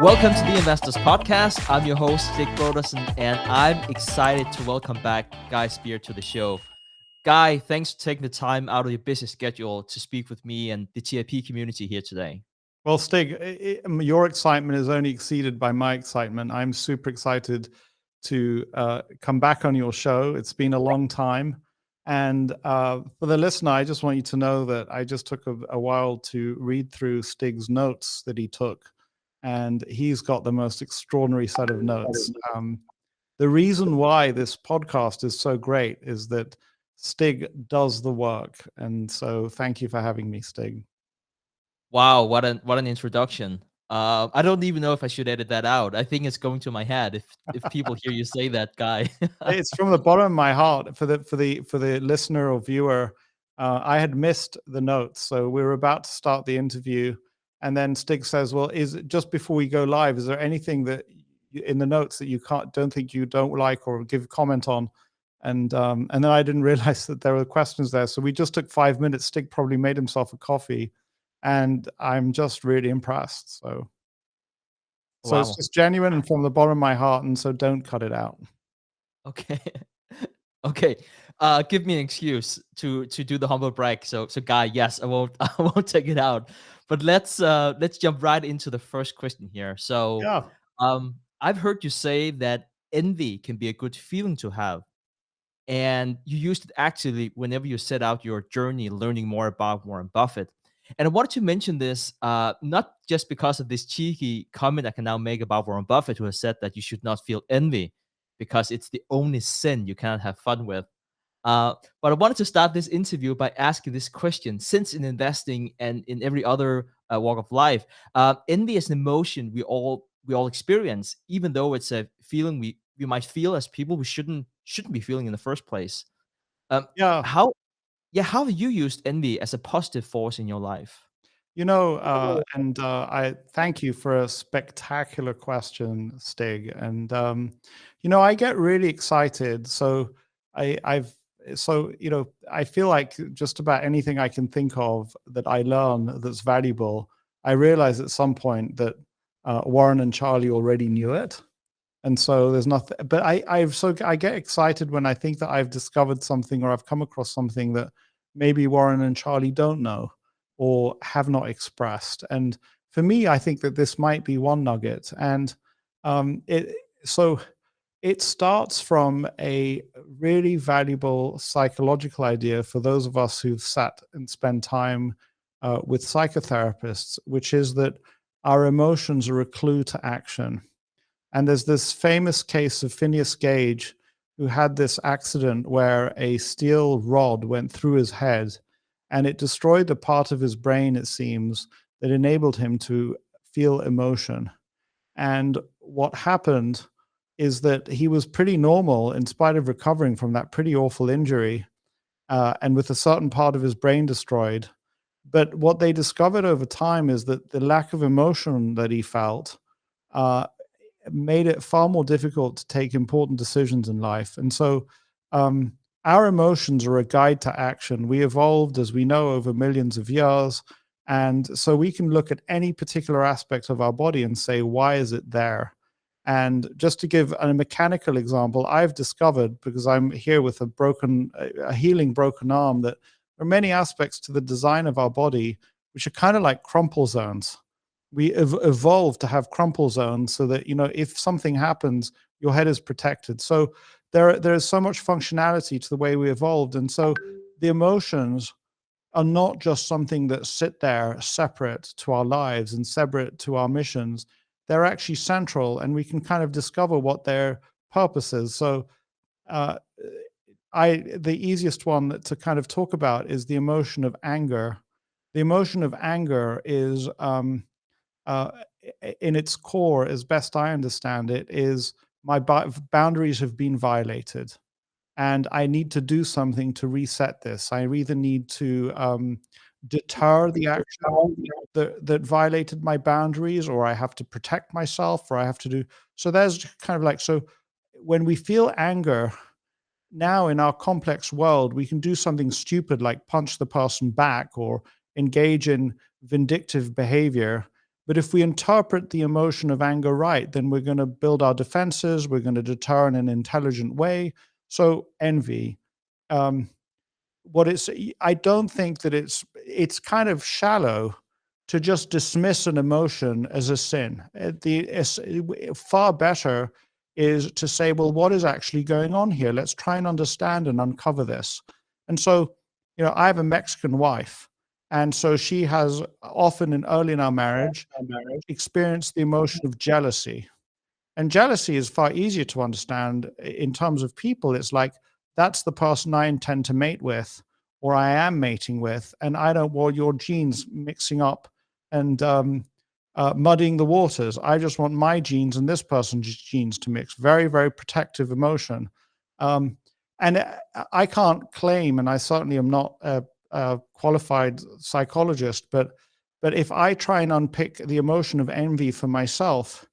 Welcome to the Investors Podcast. I'm your host, Stig Brodersen, and I'm excited to welcome back Guy Spier to the show. Guy, thanks for taking the time out of your busy schedule to speak with me and the TIP community here today. Well, Stig, your excitement is only exceeded by my excitement. I'm super excited to come back on your show. It's been a long time. And for the listener, I just want you to know that I just took a while to read through Stig's notes that he took. And he's got the most extraordinary set of notes. The reason why this podcast is so great is that Stig does the work. And so thank you for having me, Stig. Wow, what an introduction. I don't even know if I should edit that out. I think it's going to my head if people hear you say that, Guy. It's from the bottom of my heart. For the listener or viewer, I had missed the notes, so we were about to start the interview, and then Stig says, "Well, is it just before we go live? Is there anything that in the notes that you don't like or give comment on?" And then I didn't realize that there were questions there, so we just took 5 minutes. Stig probably made himself a coffee, and I'm just really impressed. So Wow. it's just genuine and from the bottom of my heart, and so don't cut it out. Okay. Okay. Give me an excuse to do the humble brag. So Guy, yes, I won't take it out. But let's jump right into the first question here. So Yeah. I've heard you say that envy can be a good feeling to have. And you used it actually whenever you set out your journey learning more about Warren Buffett. And I wanted to mention this not just because of this cheeky comment I can now make about Warren Buffett, who has said that you should not feel envy because it's the only sin you cannot have fun with. But I wanted to start this interview by asking this question. Since in investing and in every other walk of life, envy is an emotion we all experience, even though it's a feeling we might feel as people we shouldn't be feeling in the first place. Yeah. How have you used envy as a positive force in your life? I thank you for a spectacular question, Stig. And I get really excited. So I feel like just about anything I can think of that I learn that's valuable, I realize at some point that Warren and Charlie already knew it. And so there's nothing, but I get excited when I think that I've discovered something or I've come across something that maybe Warren and Charlie don't know or have not expressed. And for me, I think that this might be one nugget. And it starts from a really valuable psychological idea for those of us who've sat and spent time with psychotherapists, which is that our emotions are a clue to action. And there's this famous case of Phineas Gage, who had this accident where a steel rod went through his head and it destroyed the part of his brain, it seems, that enabled him to feel emotion. And what happened is that he was pretty normal in spite of recovering from that pretty awful injury and with a certain part of his brain destroyed. But what they discovered over time is that the lack of emotion that he felt made it far more difficult to take important decisions in life. And so our emotions are a guide to action. We evolved, as we know, over millions of years. And so we can look at any particular aspect of our body and say, why is it there? And just to give a mechanical example, I've discovered, because I'm here with a healing broken arm, that there are many aspects to the design of our body which are kind of like crumple zones. We evolved to have crumple zones so that, if something happens, your head is protected. So there is so much functionality to the way we evolved. And so the emotions are not just something that sit there separate to our lives and separate to our missions. They're actually central, and we can kind of discover what their purpose is. So the easiest one to kind of talk about is the emotion of anger. The emotion of anger is in its core, as best I understand it, is my boundaries have been violated and I need to do something to reset this. I either need to deter the action that violated my boundaries, or I have to protect myself, or I have to do. So there's kind of like, so when we feel anger, now in our complex world, we can do something stupid like punch the person back or engage in vindictive behavior. But if we interpret the emotion of anger right, then we're going to build our defenses, we're going to deter in an intelligent way. So envy. Um, what it's I don't think that it's kind of shallow to just dismiss an emotion as a sin. Far better is to say, well, what is actually going on here? Let's try and understand and uncover this. And so, I have a Mexican wife, and so she has often and early in our marriage experienced the emotion of jealousy. And jealousy is far easier to understand in terms of people. It's like, that's the person I intend to mate with, or I am mating with, and I don't want your genes mixing up and muddying the waters. I just want my genes and this person's genes to mix. Very, very protective emotion. Um, and I can't claim, and I certainly am not a qualified psychologist, but if I try and unpick the emotion of envy for myself,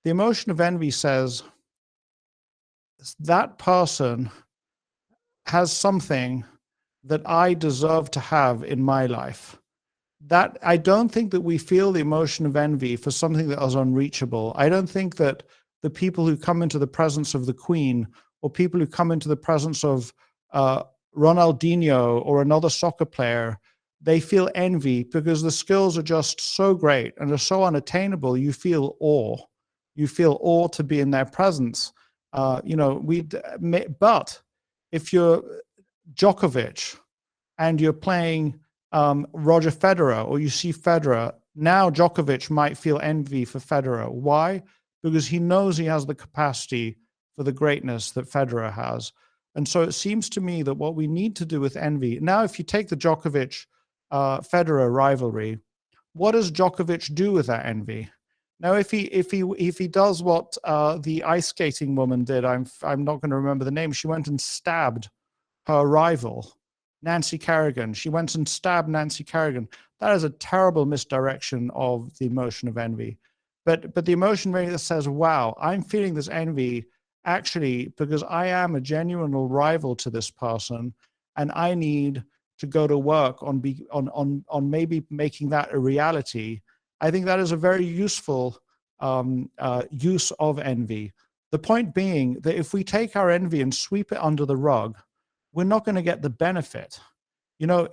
the emotion of envy says that person has something that I deserve to have in my life. That I don't think that we feel the emotion of envy for something that is unreachable. I don't think that the people who come into the presence of the Queen, or people who come into the presence of Ronaldinho or another soccer player, they feel envy because the skills are just so great and are so unattainable. You feel awe. You feel awe to be in their presence. But if you're Djokovic and you're playing Roger Federer, or you see Federer, now Djokovic might feel envy for Federer. Why? Because he knows he has the capacity for the greatness that Federer has. And so it seems to me that what we need to do with envy, now if you take the Djokovic Federer rivalry, what does Djokovic do with that envy? Now, if he does what the ice skating woman did, I'm not going to remember the name. She went and stabbed her rival, Nancy Kerrigan. She went and stabbed Nancy Kerrigan. That is a terrible misdirection of the emotion of envy. But the emotion really that says, wow, I'm feeling this envy actually because I am a genuine rival to this person, and I need to go to work on maybe making that a reality. I think that is a very useful use of envy. The point being that if we take our envy and sweep it under the rug, we're not going to get the benefit.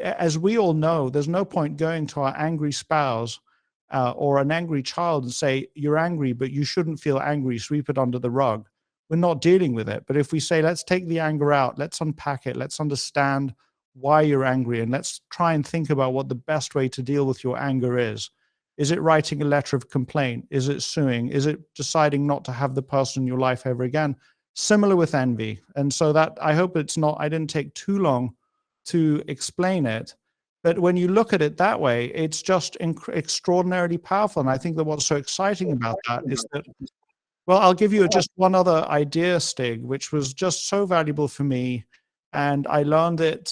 As we all know, there's no point going to our angry spouse or an angry child and say, you're angry, but you shouldn't feel angry, sweep it under the rug. We're not dealing with it. But if we say, let's take the anger out, let's unpack it, let's understand why you're angry, and let's try and think about what the best way to deal with your anger is. Is it writing a letter of complaint? Is it suing? Is it deciding not to have the person in your life ever again? Similar with envy. And so that, I hope I didn't take too long to explain it. But when you look at it that way, it's just extraordinarily powerful. And I think that what's so exciting about that is that, well, I'll give you just one other idea, Stig, which was just so valuable for me. And I learned it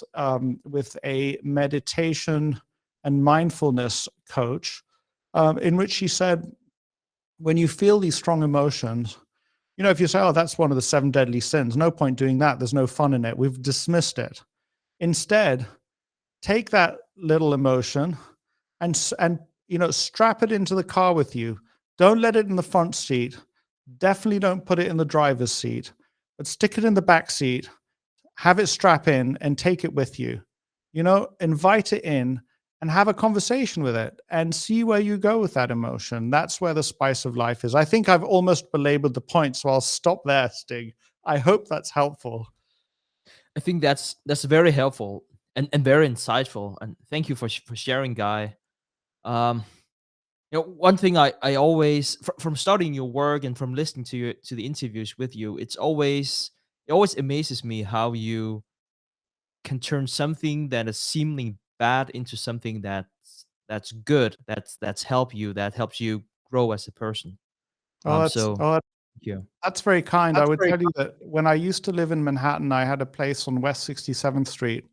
with a meditation and mindfulness coach, in which she said, when you feel these strong emotions, if you say, oh, that's one of the 7 deadly sins, no point doing that. There's no fun in it. We've dismissed it. Instead, take that little emotion and strap it into the car with you. Don't let it in the front seat. Definitely don't put it in the driver's seat, but stick it in the back seat, have it strap in and take it with you. Invite it in and have a conversation with it and see where you go with that emotion. That's where the spice of life is. I think I've almost belabored the point, so I'll stop there, Stig. I hope that's helpful. I think that's very helpful and very insightful. And thank you for sharing, Guy. Um, one thing I always from studying your work and from listening to the interviews with you, it always amazes me how you can turn something that is seemingly bad into something that's good, that helps you grow as a person. Oh, So thank you. that's very kind. I would tell you that when I used to live in Manhattan, I had a place on West 67th Street.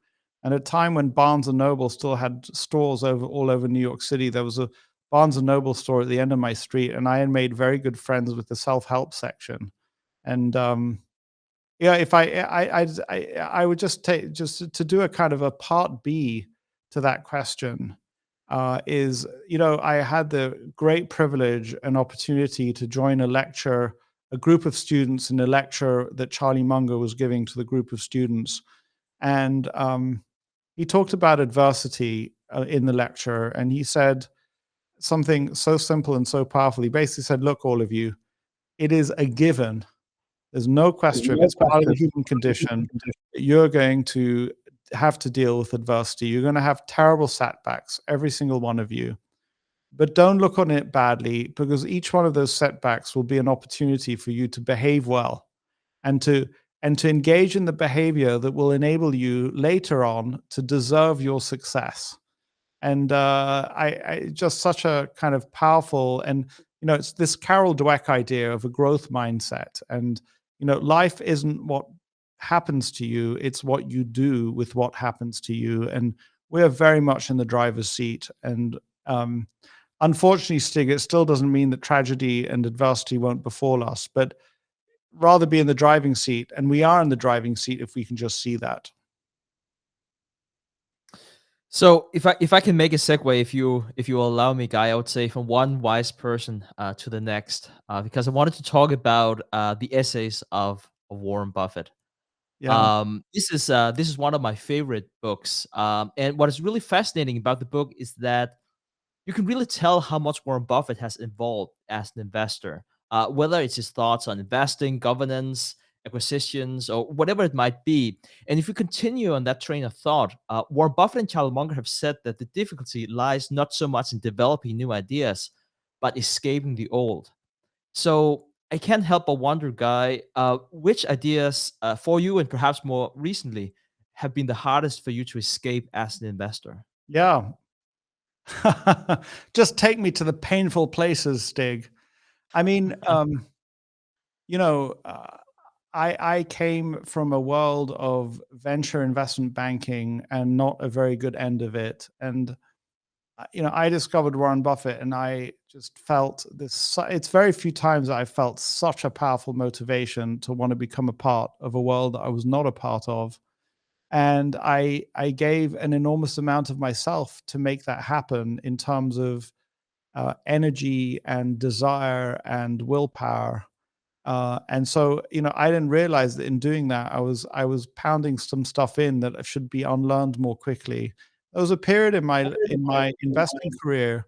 And at a time when Barnes and Noble still had stores all over New York City, there was a Barnes and Noble store at the end of my street, and I had made very good friends with the self-help section. And yeah, if I would just take just to do a kind of a part B to that question is, I had the great privilege and opportunity to join a group of students in a lecture that Charlie Munger was giving to the group of students. And he talked about adversity in the lecture. And he said something so simple and so powerful. He basically said, look, all of you, it is a given. There's no There's question. no It's part of the question. human condition. You're going to have to deal with adversity. You're going to have terrible setbacks, every single one of you. But don't look on it badly, because each one of those setbacks will be an opportunity for you to behave well and to engage in the behavior that will enable you later on to deserve your success. And I just such a kind of powerful, and it's this Carol Dweck idea of a growth mindset. And life isn't what happens to you, it's what you do with what happens to you. And we're very much in the driver's seat. And unfortunately, Stig, it still doesn't mean that tragedy and adversity won't befall us, but rather be in the driving seat. And we are in the driving seat if we can just see that. So if I can make a segue, if you allow me, Guy, I would say from one wise person to the next, because I wanted to talk about the essays of Warren Buffett. Yeah. This is one of my favorite books, and what is really fascinating about the book is that you can really tell how much Warren Buffett has evolved as an investor, whether it's his thoughts on investing, governance, acquisitions, or whatever it might be. And if you continue on that train of thought, Warren Buffett and Charlie Munger have said that the difficulty lies not so much in developing new ideas, but escaping the old. So I can't help but wonder, Guy, which ideas for you and perhaps more recently have been the hardest for you to escape as an investor? Yeah. Just take me to the painful places, Stig. I mean, you know, uh, I came from a world of venture investment banking and not a very good end of it. And I discovered Warren Buffett, and I just felt this. It's very few times I felt such a powerful motivation to want to become a part of a world that I was not a part of. And I gave an enormous amount of myself to make that happen in terms of energy and desire and willpower. And so, I didn't realize that in doing that, I was pounding some stuff in that should be unlearned more quickly. There was a period in my investing career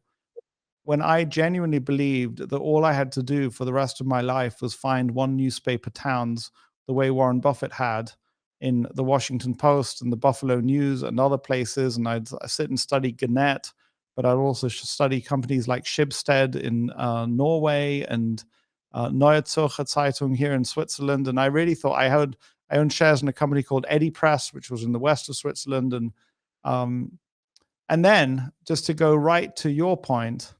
when I genuinely believed that all I had to do for the rest of my life was find one newspaper towns the way Warren Buffett had in the Washington Post and the Buffalo News and other places. And I'd sit and study Gannett, but I'd also study companies like Schibsted in Norway and Neue Zürcher Zeitung here in Switzerland. And I really thought I owned shares in a company called Eddy Press, which was in the west of Switzerland. Um, and then just to go right to your point,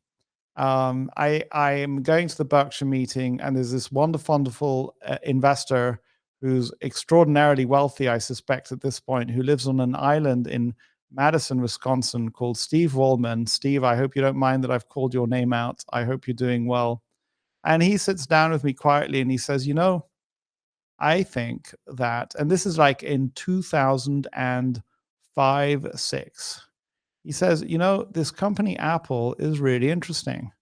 I am going to the Berkshire meeting, and there's this wonderful investor who's extraordinarily wealthy, I suspect, at this point, who lives on an island in Madison, Wisconsin, called Steve Wallman. Steve, I hope you don't mind that I've called your name out. I hope you're doing well. And he sits down with me quietly and he says, I think that, and this is like in 2005, 6. He says, this company Apple is really interesting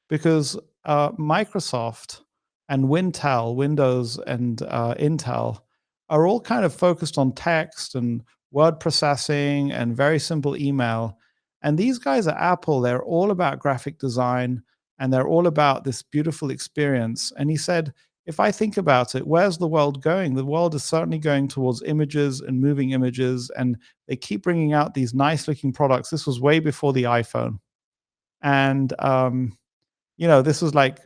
because Microsoft and Wintel, Windows and Intel, are all kind of focused on text and word processing and very simple email. And these guys at Apple, they're all about graphic design and they're all about this beautiful experience. And he said, if I think about it, where's the world going? The world is certainly going towards images and moving images. And they keep bringing out these nice looking products. This was way before the iPhone. And, this was like,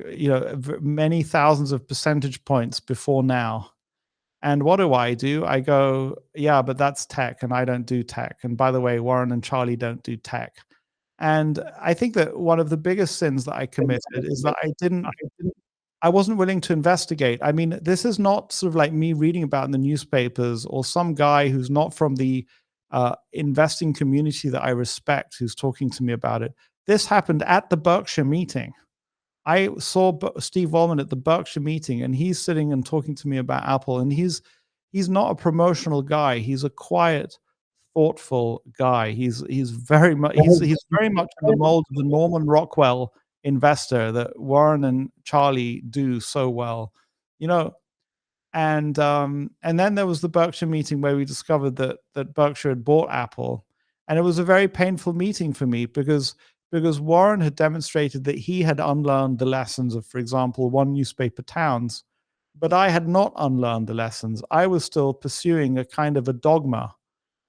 many thousands of percentage points before now. And what do? I go, yeah, but that's tech and I don't do tech. And by the way, Warren and Charlie don't do tech. And I think that one of the biggest sins that I committed is that I wasn't willing to investigate. I mean, this is not sort of like me reading about in the newspapers or some guy who's not from the investing community that I respect who's talking to me about it. This happened at the Berkshire meeting. I saw Steve Wallman at the Berkshire meeting, and he's sitting and talking to me about Apple. And he's not a promotional guy. He's a quiet, thoughtful guy. He's very much he's very much in the mold of the Norman Rockwell investor that Warren and Charlie do so well, you know. And then there was the Berkshire meeting where we discovered that Berkshire had bought Apple, and it was a very painful meeting for me because Warren had demonstrated that he had unlearned the lessons of, for example, one newspaper towns, but I had not unlearned the lessons. I was still pursuing a kind of a dogma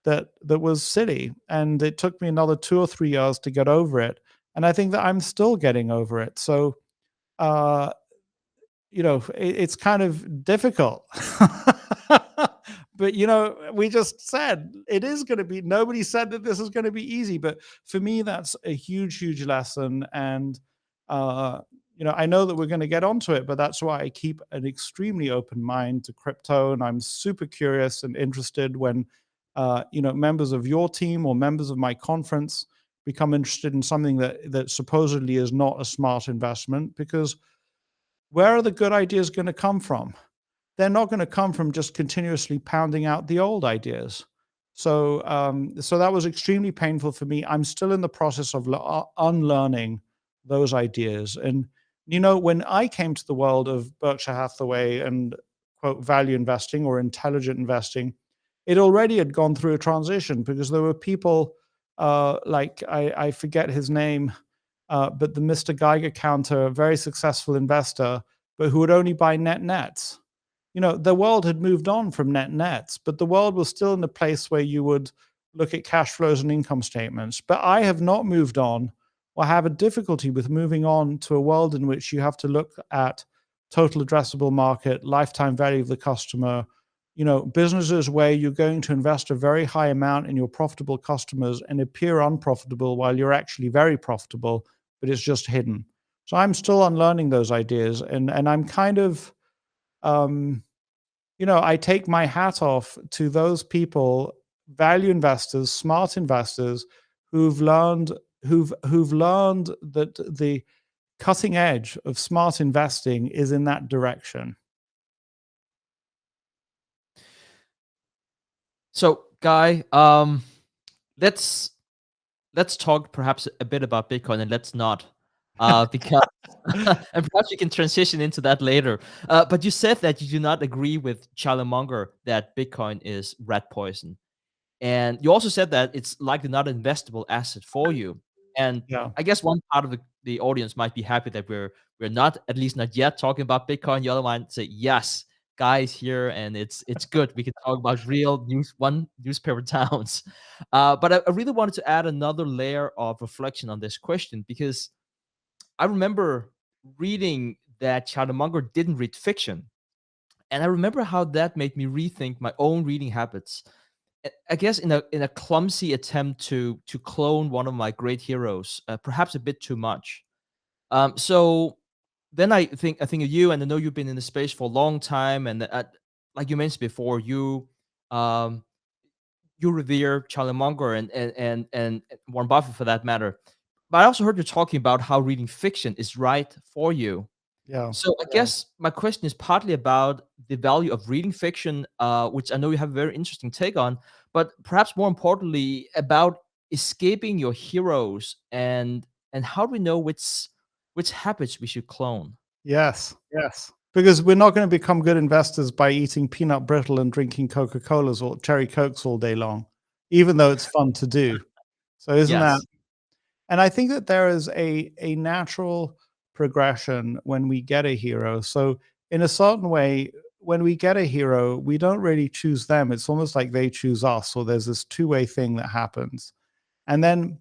that was silly, and it took me another 2 or 3 years to get over it. And I think that I'm still getting over it. So uh, it's kind of difficult. But we just said it is going to be. Nobody said that this is going to be easy, but for me, that's a huge lesson. And uh, I know that we're going to get onto it, but that's why I keep an extremely open mind to crypto, and I'm super curious and interested when members of your team or members of my conference become interested in something that supposedly is not a smart investment, because where are the good ideas going to come from? They're not going to come from just continuously pounding out the old ideas. So that was extremely painful for me. I'm still in the process of unlearning those ideas. And when I came to the world of Berkshire Hathaway and quote value investing or intelligent investing, it already had gone through a transition, because there were people like I forget his name, but the Mr. Geiger counter, a very successful investor, but who would only buy net nets. The world had moved on from net nets, but the world was still in a place where you would look at cash flows and income statements. But I have not moved on, or have a difficulty with moving on, to a world in which you have to look at total addressable market, lifetime value of the customer, businesses where you're going to invest a very high amount in your profitable customers and appear unprofitable while you're actually very profitable, but it's just hidden. So I'm still unlearning those ideas, and I'm kind of I take my hat off to those people, value investors, smart investors, who've learned that the cutting edge of smart investing is in that direction. So, Guy, let's talk perhaps a bit about Bitcoin, and let's not, because and perhaps you can transition into that later. But you said that you do not agree with Charlie Munger that Bitcoin is rat poison, and you also said that it's likely not an investable asset for you. And Yeah. I guess one part of the audience might be happy that we're not, at least not yet, talking about Bitcoin. The other one say, yes, guys here, and it's good. We can talk about real newspaper towns. But I really wanted to add another layer of reflection on this question, because I remember reading that Charlie Munger didn't read fiction, and I remember how that made me rethink my own reading habits. I guess in a clumsy attempt to clone one of my great heroes, perhaps a bit too much. So then I think of you, and I know you've been in the space for a long time, and like you mentioned before, um, you revere Charlie Munger and Warren Buffett for that matter. But I also heard you talking about how reading fiction is right for you. Yeah. So I guess my question is partly about the value of reading fiction, which I know you have a very interesting take on, but perhaps more importantly about escaping your heroes, and how do we know which habits we should clone? Yes. Yes. Because we're not going to become good investors by eating peanut brittle and drinking Coca-Colas or cherry Cokes all day long, even though it's fun to do. So isn't that? Yes. And I think that there is a natural progression when we get a hero. So in a certain way, when we get a hero, we don't really choose them. It's almost like they choose us, or there's this two-way thing that happens. And then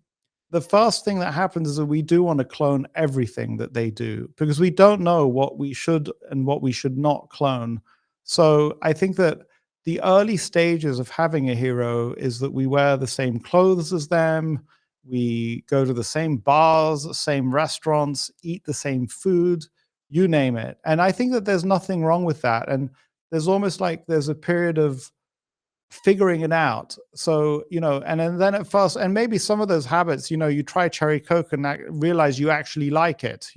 the first thing that happens is that we do want to clone everything that they do, because we don't know what we should and what we should not clone. So I think that the early stages of having a hero is that we wear the same clothes as them, we go to the same bars, same restaurants, eat the same food, you name it. And I think that there's nothing wrong with that. And there's almost like there's a period of figuring it out. So, and then at first, and maybe some of those habits, you try cherry Coke and realize you actually like it.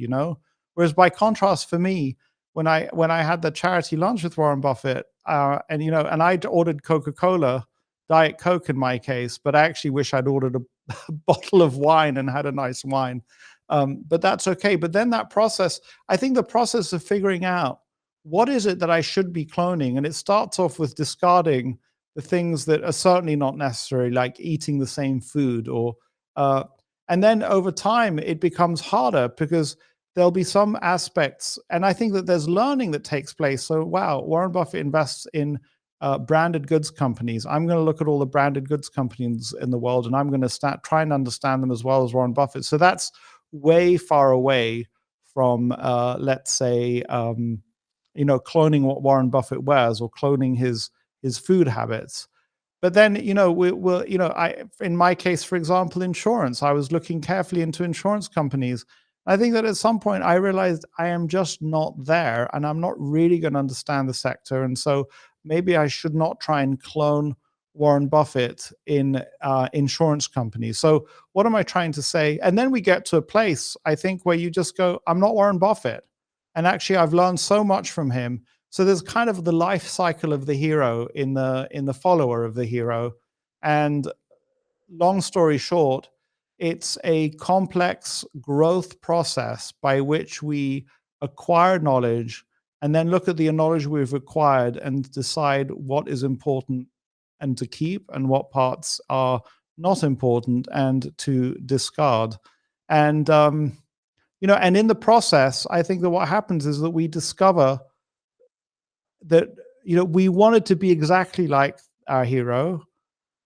Whereas by contrast, for me, when I had the charity lunch with Warren Buffett, and I'd ordered Coca-Cola, Diet Coke in my case, but I actually wish I'd ordered a bottle of wine and had a nice wine. But that's okay. But then that process, I think the process of figuring out what is it that I should be cloning, and it starts off with discarding the things that are certainly not necessary, like eating the same food, or uh, and then over time it becomes harder because there'll be some aspects, and I think that there's learning that takes place. So, wow, Warren Buffett invests in branded goods companies. I'm going to look at all the branded goods companies in the world, and I'm going to start try and understand them as well as Warren Buffett. So that's way far away from, let's say, cloning what Warren Buffett wears or cloning his food habits. But then, we will, I, in my case, for example, insurance, I was looking carefully into insurance companies. I think that at some point I realized I am just not there and I'm not really going to understand the sector. And so maybe I should not try and clone Warren Buffett in insurance companies. So, what am I trying to say? And then we get to a place, I think, where you just go, I'm not Warren Buffett. And actually, I've learned so much from him. So there's kind of the life cycle of the hero in the follower of the hero. And long story short, it's a complex growth process by which we acquire knowledge and then look at the knowledge we've acquired and decide what is important and to keep and what parts are not important and to discard. And and in the process, I think that what happens is that we discover that we wanted to be exactly like our hero,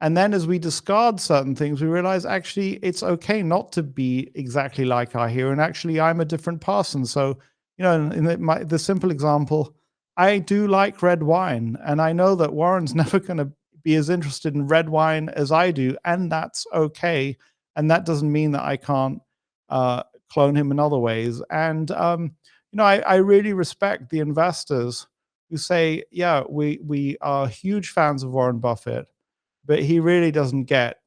and then as we discard certain things, we realize actually it's okay not to be exactly like our hero. And actually, I'm a different person. So, in the simple example, I do like red wine. And I know that Warren's never going to be as interested in red wine as I do. And that's okay. And that doesn't mean that I can't clone him in other ways. And, I really respect the investors who say, yeah, we are huge fans of Warren Buffett, but he really doesn't get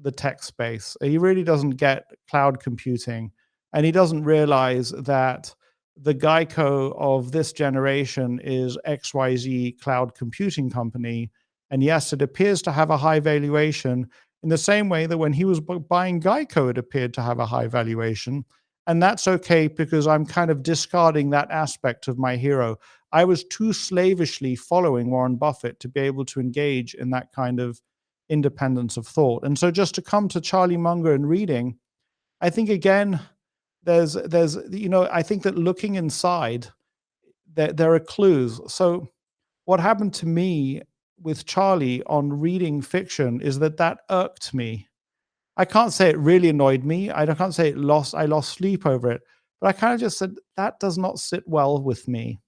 the tech space. He really doesn't get cloud computing. And he doesn't realize that the Geico of this generation is XYZ cloud computing company. And yes, it appears to have a high valuation in the same way that when he was buying Geico, it appeared to have a high valuation. And that's okay because I'm kind of discarding that aspect of my hero. I was too slavishly following Warren Buffett to be able to engage in that kind of independence of thought. And so just to come to Charlie Munger and reading, I think again, there's I think that looking inside, there are clues. So what happened to me with Charlie on reading fiction is that irked me. I can't say it really annoyed me. I can't say I lost sleep over it, but I kind of just said that does not sit well with me.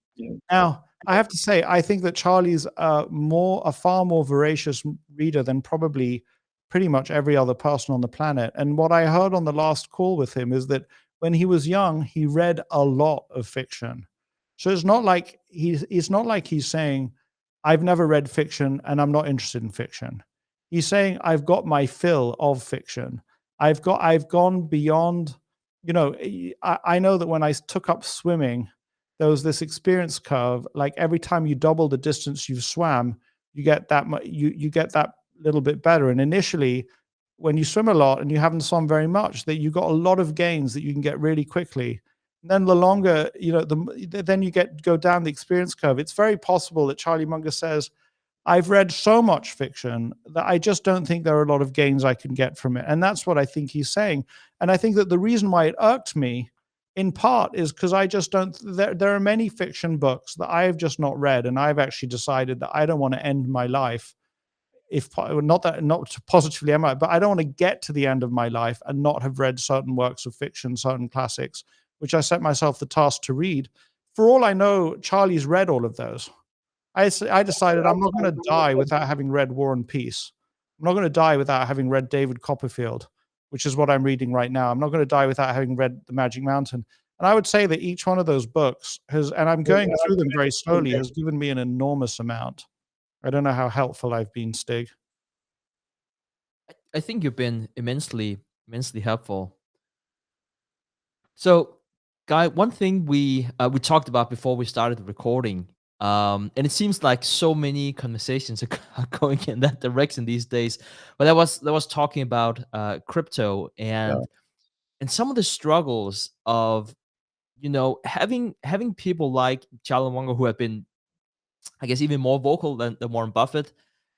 Now, I have to say, I think that Charlie's a far more voracious reader than probably pretty much every other person on the planet. And what I heard on the last call with him is that when he was young, he read a lot of fiction. So it's not like he's saying, I've never read fiction and I'm not interested in fiction. He's saying, I've got my fill of fiction. I've gone beyond, I know that when I took up swimming, there was this experience curve. Like every time you double the distance you've swam, you get you get that little bit better. And initially, when you swim a lot and you haven't swum very much, that you got a lot of gains that you can get really quickly. And then the longer, then you go down the experience curve. It's very possible that Charlie Munger says, I've read so much fiction that I just don't think there are a lot of gains I can get from it. And that's what I think he's saying. And I think that the reason why it irked me in part is because I just don't, there are many fiction books that I have just not read. And I've actually decided that I don't want to end my life if not to positively am I, but I don't want to get to the end of my life and not have read certain works of fiction, certain classics, which I set myself the task to read. For all I know, Charlie's read all of those. I decided I'm not going to die without having read War and Peace. I'm not going to die without having read David Copperfield, which is what I'm reading right now. I'm not going to die without having read The Magic Mountain. And I would say that each one of those books has, and I'm going through them very slowly, has given me an enormous amount. I don't know how helpful I've been, Stig. I think you've been immensely helpful. So, Guy, one thing we talked about before we started the recording And it seems like so many conversations are going in that direction these days. But I was talking about crypto Yeah. and some of the struggles of having people like Charlie Munger who have been, I guess, even more vocal than Warren Buffett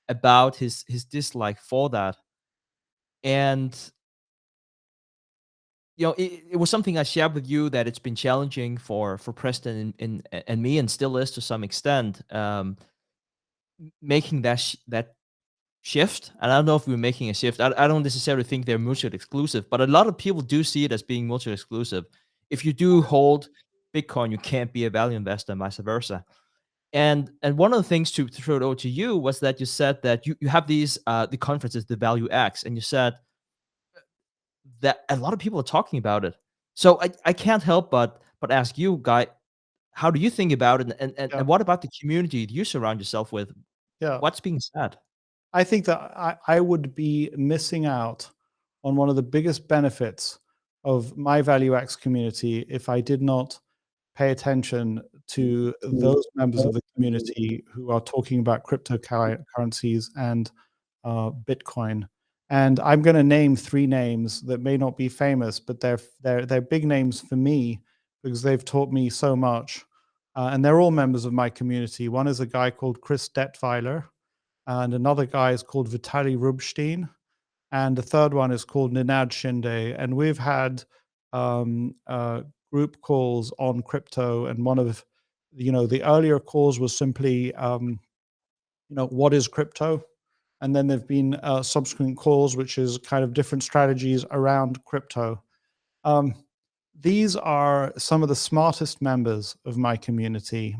about his dislike for that. And it was something I shared with you that it's been challenging for Preston and me, and still is to some extent, making that shift. And I don't know if we're making a shift. I don't necessarily think they're mutually exclusive, but a lot of people do see it as being mutually exclusive. If you do hold Bitcoin, you can't be a value investor, and vice versa. And one of the things to throw it over to you was that you said that you have these the conferences, the Value X, and you said that a lot of people are talking about it. So I can't help but ask you, Guy, how do you think about it? Yeah. And what about the community that you surround yourself with? Yeah. What's being said? I think that I would be missing out on one of the biggest benefits of my Value X community if I did not pay attention to those members of the community who are talking about cryptocurrencies and Bitcoin. And I'm going to name three names that may not be famous, but they're big names for me because they've taught me so much. And they're all members of my community. One is a guy called Chris Detweiler, and another guy is called Vitaly Rubstein, and the third one is called Ninad Shinde. And we've had group calls on crypto, and one of the earlier calls was simply what is crypto, and then there've been subsequent calls which is kind of different strategies around crypto. Um, these are some of the smartest members of my community,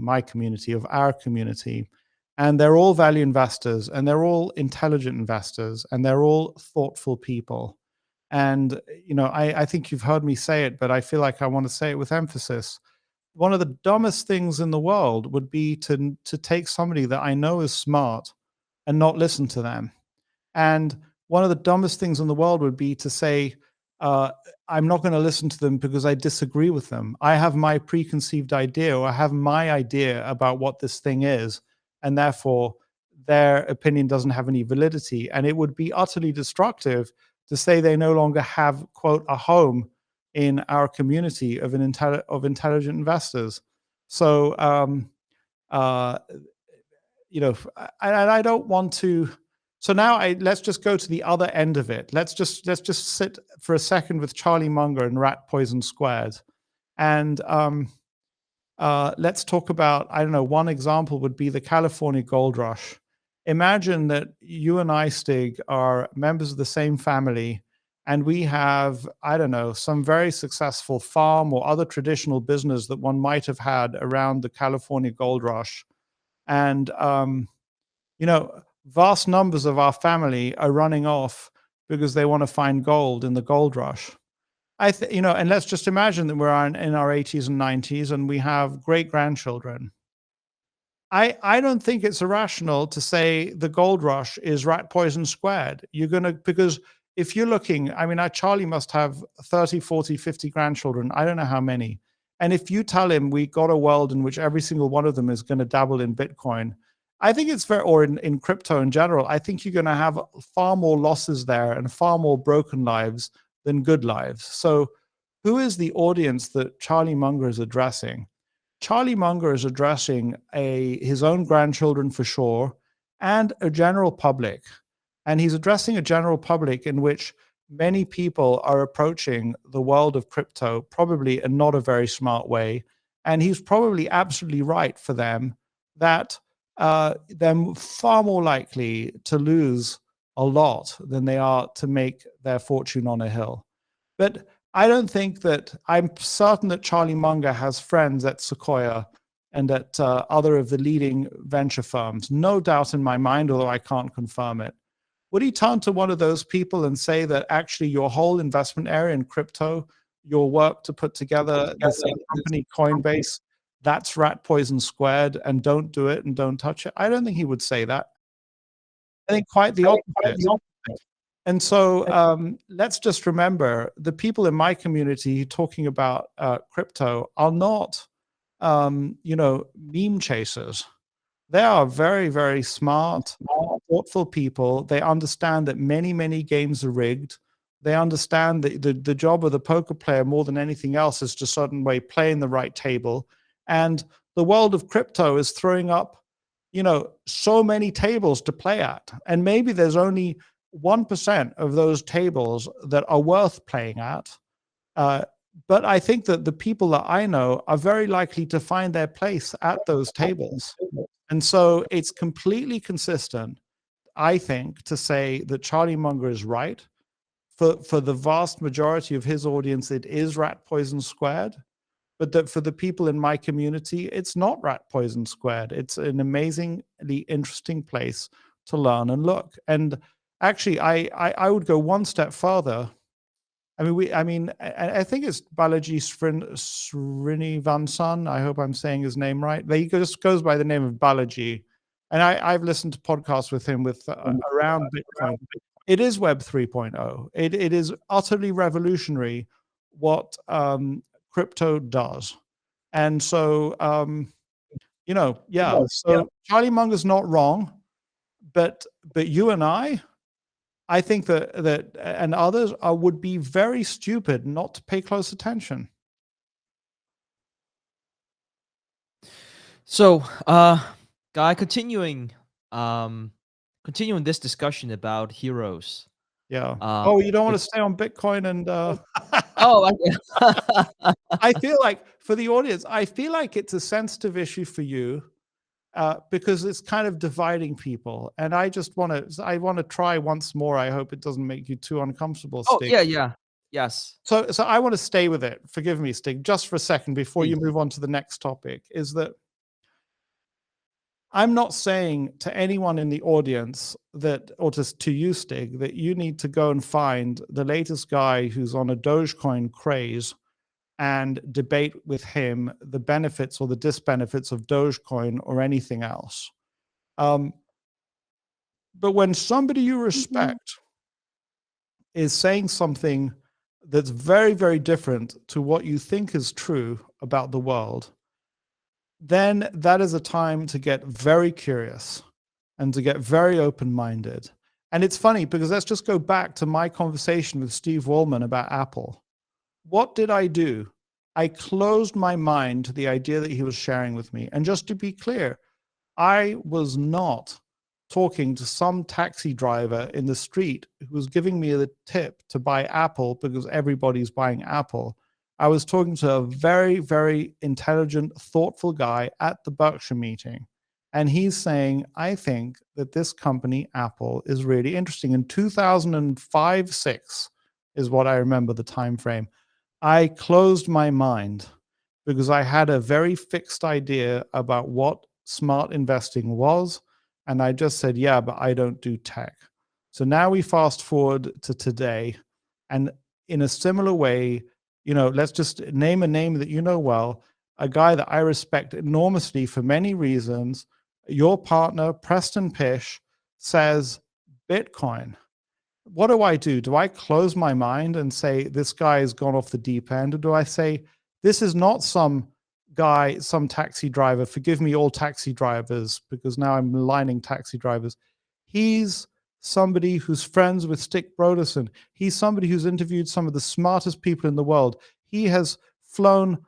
of our community. And they're all value investors, and they're all intelligent investors, and they're all thoughtful people. And, I think you've heard me say it, but I feel like I want to say it with emphasis. One of the dumbest things in the world would be to take somebody that I know is smart and not listen to them. And one of the dumbest things in the world would be to say, uh, I'm not going to listen to them because I disagree with them. I have my preconceived idea, or I have my idea about what this thing is, and therefore their opinion doesn't have any validity. And it would be utterly destructive to say they no longer have, quote, a home in our community of intelligent investors. So, uh, and I don't want to. So now let's just go to the other end of it. Let's just sit for a second with Charlie Munger and Rat Poison Squared, and let's talk about, I don't know, one example would be the California gold rush. Imagine that you and I, Stig, are members of the same family, and we have, I don't know, some very successful farm or other traditional business that one might have had around the California gold rush. And vast numbers of our family are running off because they want to find gold in the gold rush. And let's just imagine that we're in our 80s and 90s and we have great grandchildren. I don't think it's irrational to say the gold rush is rat poison squared. Because if you're looking, I mean, Charlie must have 30, 40, 50 grandchildren. I don't know how many. And if you tell him we got a world in which every single one of them is going to dabble in Bitcoin, I think it's fair, or in crypto in general, I think you're going to have far more losses there and far more broken lives than good lives. So who is the audience that Charlie Munger is addressing? Charlie Munger is addressing his own grandchildren for sure, and a general public. And he's addressing a general public in which many people are approaching the world of crypto probably in not a very smart way. And he's probably absolutely right for them that they're far more likely to lose a lot than they are to make their fortune on a hill. But I'm certain that Charlie Munger has friends at Sequoia and at other of the leading venture firms. No doubt in my mind, although I can't confirm it. Would he turn to one of those people and say that actually your whole investment area in crypto, your work to put together this company Coinbase, that's rat poison squared, and don't do it and don't touch it? I don't think he would say that. I think quite the opposite. And so let's just remember the people in my community talking about crypto are not, meme chasers. They are very, very smart, thoughtful people. They understand that many, many games are rigged. They understand that the job of the poker player more than anything else is to certain way play in the right table. And the world of crypto is throwing up, so many tables to play at. And maybe there's only 1% of those tables that are worth playing at. But I think that the people that I know are very likely to find their place at those tables. And so it's completely consistent, I think, to say that Charlie Munger is right. For the vast majority of his audience, it is rat poison squared. But that for the people in my community, it's not rat poison squared. It's an amazingly interesting place to learn and look. And actually, I would go one step further. I think it's Balaji Srinivasan. I hope I'm saying his name right. He just goes by the name of Balaji. And I've listened to podcasts with him around Bitcoin. It is Web 3.0. It is utterly revolutionary what crypto does. And so, so Charlie Munger's not wrong, but you and I think that and others would be very stupid not to pay close attention. So, Guy, continuing this discussion about heroes. Yeah. You don't want to stay on Bitcoin and Oh, I feel like for the audience, I feel like it's a sensitive issue for you. Because it's kind of dividing people, and I want to try once more. I hope it doesn't make you too uncomfortable, oh, Stig. yes. So I want to stay with it. Forgive me, Stig, just for a second before you move on to the next topic. Is that I'm not saying to anyone in the audience that, or to you, Stig, that you need to go and find the latest guy who's on a Dogecoin craze and debate with him the benefits or the disbenefits of Dogecoin or anything else. But when somebody you respect is saying something that's very, very different to what you think is true about the world, then that is a time to get very curious and to get very open-minded. And it's funny because let's just go back to my conversation with Steve Wallman about Apple. What did I do? I closed my mind to the idea that he was sharing with me. And just to be clear, I was not talking to some taxi driver in the street who was giving me the tip to buy Apple because everybody's buying Apple. I was talking to a very, very intelligent, thoughtful guy at the Berkshire meeting. And he's saying, I think that this company, Apple, is really interesting. In 2005-6 is what I remember the time frame. I closed my mind because I had a very fixed idea about what smart investing was. And I just said, yeah, but I don't do tech. So now we fast forward to today. And in a similar way, let's just name a name that you know well, a guy that I respect enormously for many reasons. Your partner, Preston Pish, says Bitcoin. What do? Do I close my mind and say, this guy has gone off the deep end? Or do I say, this is not some guy, some taxi driver, forgive me, all taxi drivers, because now I'm maligning taxi drivers. He's somebody who's friends with Stig Brodersen. He's somebody who's interviewed some of the smartest people in the world. He has flown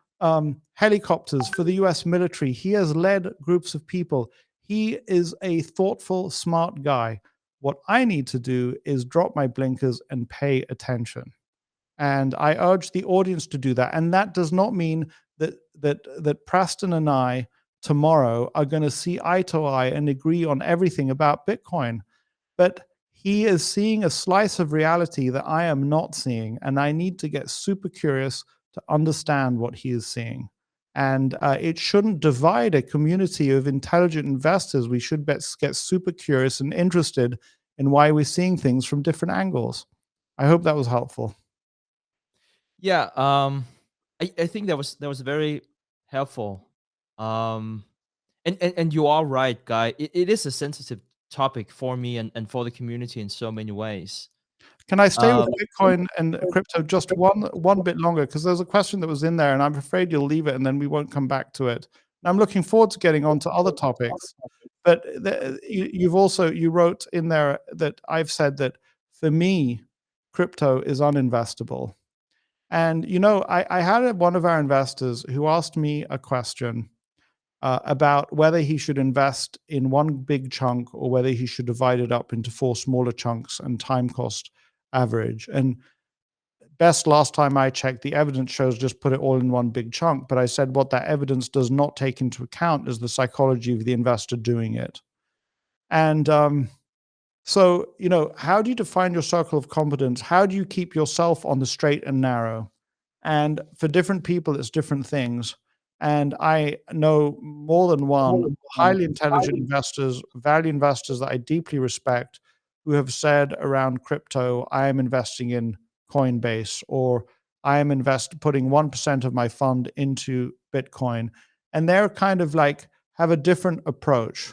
helicopters for the US military. He has led groups of people. He is a thoughtful, smart guy. What I need to do is drop my blinkers and pay attention. And I urge the audience to do that. And that does not mean that Preston and I tomorrow are going to see eye to eye and agree on everything about Bitcoin. But he is seeing a slice of reality that I am not seeing. And I need to get super curious to understand what he is seeing. And it shouldn't divide a community of intelligent investors. We should get super curious and interested in why we're seeing things from different angles. I hope that was helpful. Yeah, I think that was very helpful. And you are right, Guy. It is a sensitive topic for me and for the community in so many ways. Can I stay with Bitcoin and crypto just one bit longer? Because there's a question that was in there, and I'm afraid you'll leave it, and then we won't come back to it. And I'm looking forward to getting on to other topics. But you wrote in there that I've said that for me, crypto is uninvestable. And I had one of our investors who asked me a question about whether he should invest in one big chunk or whether he should divide it up into four smaller chunks and time cost average. And best last time I checked, the evidence shows just put it all in one big chunk. But I said what that evidence does not take into account is the psychology of the investor doing it. And so, how do you define your circle of competence? How do you keep yourself on the straight and narrow? And for different people, it's different things. And I know more than one highly intelligent investors, value investors that I deeply respect, who have said around crypto, I am investing in Coinbase, or I am putting 1% of my fund into Bitcoin. And they're kind of like have a different approach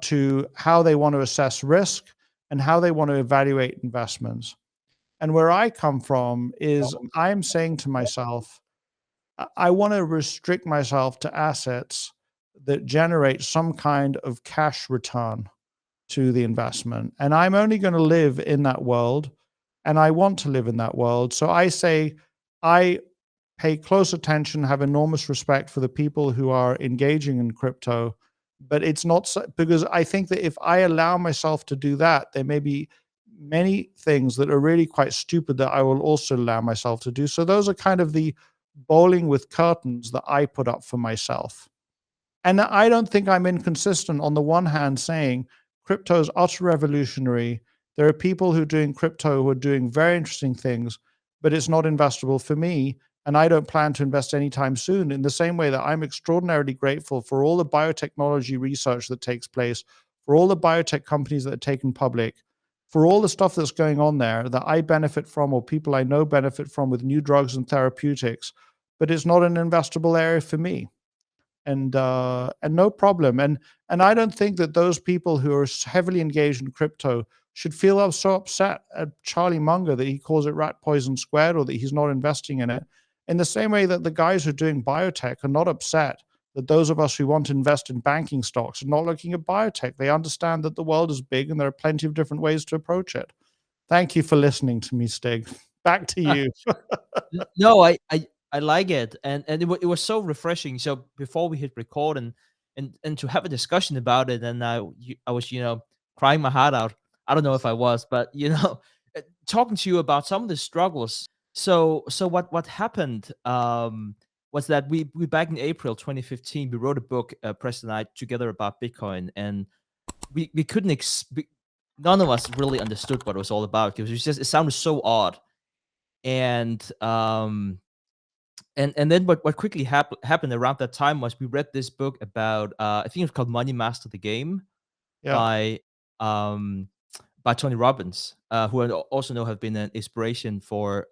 to how they want to assess risk and how they want to evaluate investments. And where I come from is I'm saying to myself, I want to restrict myself to assets that generate some kind of cash return to the investment. And I'm only going to live in that world, and I want to live in that world. So I say, I pay close attention, have enormous respect for the people who are engaging in crypto, but it's not because I think that if I allow myself to do that, there may be many things that are really quite stupid that I will also allow myself to do. So those are kind of the bowling with curtains that I put up for myself. And I don't think I'm inconsistent on the one hand saying crypto is utterly revolutionary. There are people who are doing crypto who are doing very interesting things, but it's not investable for me. And I don't plan to invest anytime soon, in the same way that I'm extraordinarily grateful for all the biotechnology research that takes place, for all the biotech companies that are taken public, for all the stuff that's going on there that I benefit from or people I know benefit from with new drugs and therapeutics, but it's not an investable area for me. And no problem. And I don't think that those people who are heavily engaged in crypto should feel so upset at Charlie Munger that he calls it rat poison squared or that he's not investing in it. In the same way that the guys who are doing biotech are not upset that those of us who want to invest in banking stocks are not looking at biotech. They understand that the world is big and there are plenty of different ways to approach it. Thank you for listening to me, Stig. Back to you. No, I like it, and it was so refreshing. So before we hit record and to have a discussion about it, and I was crying my heart out. I don't know if I was, but talking to you about some of the struggles. So what happened was that we back in April 2015 we wrote a book, Preston and I together, about Bitcoin, and we couldn't none of us really understood what it was all about because it sounded so odd. And then what quickly happened around that time was we read this book about I think it's called Money Master the Game Yeah. by um by Tony Robbins, who I also know have been an inspiration for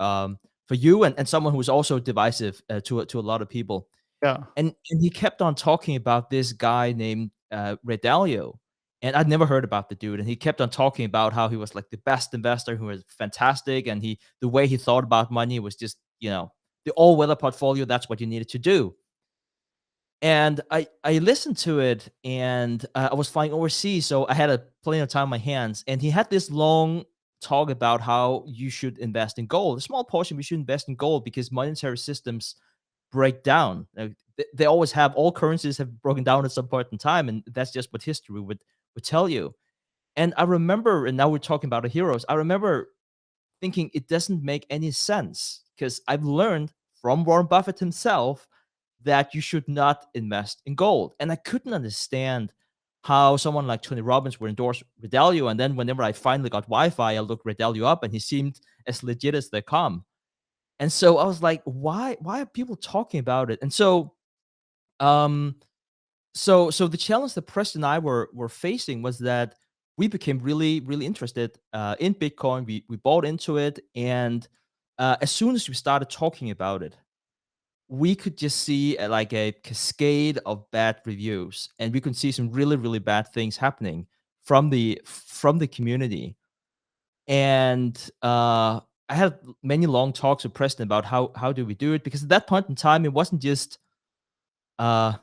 you and someone who was also divisive to a lot of people. Yeah. And he kept on talking about this guy named Ray Dalio, and I'd never heard about the dude. And he kept on talking about how he was like the best investor, who was fantastic, and the way he thought about money was just the all weather portfolio. That's what you needed to do. And I listened to it, and I was flying overseas, so I had a plenty of time on my hands. And he had this long talk about how you should invest in gold. A small portion we should invest in gold because monetary systems break down. They always have. All currencies have broken down at some point in time, and that's just what history would tell you. And I remember, and now we're talking about the heroes. I remember thinking it doesn't make any sense because I've learned from Warren Buffett himself that you should not invest in gold. And I couldn't understand how someone like Tony Robbins would endorse Redelio. And then whenever I finally got Wi-Fi, I looked Redelio up and he seemed as legit as they come. And so I was like, why are people talking about it? And um so the challenge that Preston and I were facing was that we became really, really interested in Bitcoin. We bought into it, and as soon as we started talking about it, we could just see like a cascade of bad reviews, and we could see some really, really bad things happening from the community. And I had many long talks with Preston about how do we do it, because at that point in time it wasn't just uh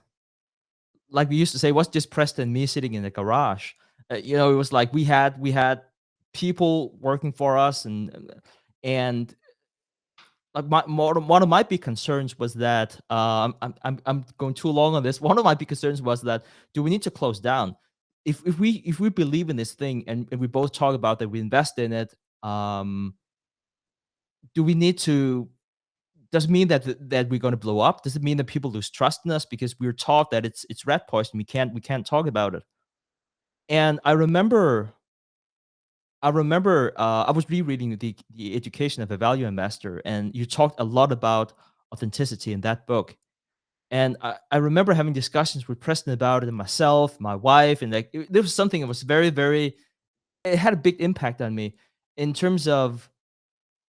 like we used to say, what's just Preston and me sitting in the garage? It was like we had people working for us, and like one of my big concerns was that I'm going too long on this. One of my big concerns was that, do we need to close down? If we believe in this thing, and we both talk about that, we invest in it. Do we need to? Does it mean that we're going to blow up? Does it mean that people lose trust in us because we're taught that it's rat poison? We can't talk about it. And I remember I was rereading the Education of a Value Investor, and you talked a lot about authenticity in that book. And I remember having discussions with Preston about it, and myself, my wife, and like there was something that was very, very. It had a big impact on me in terms of,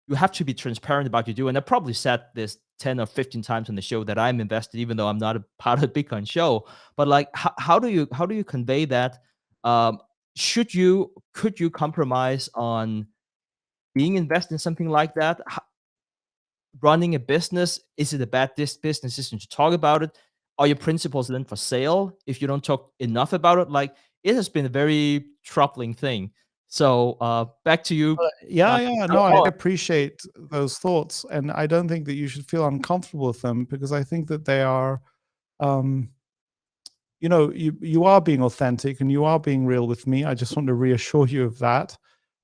you have to be transparent about your do. And I probably said this 10 or 15 times on the show that I'm invested, even though I'm not a part of the Bitcoin show. But like, how do you convey that? Um, could you compromise on being invested in something like that? Running a business, is it a bad business decision to talk about it? Are your principles then for sale if you don't talk enough about it? Like, it has been a very troubling thing. So back to you. Yeah, Uh, yeah. No, I appreciate those thoughts, and I don't think that you should feel uncomfortable with them, because I think that they are, um, you are being authentic and you are being real with me. I just want to reassure you of that.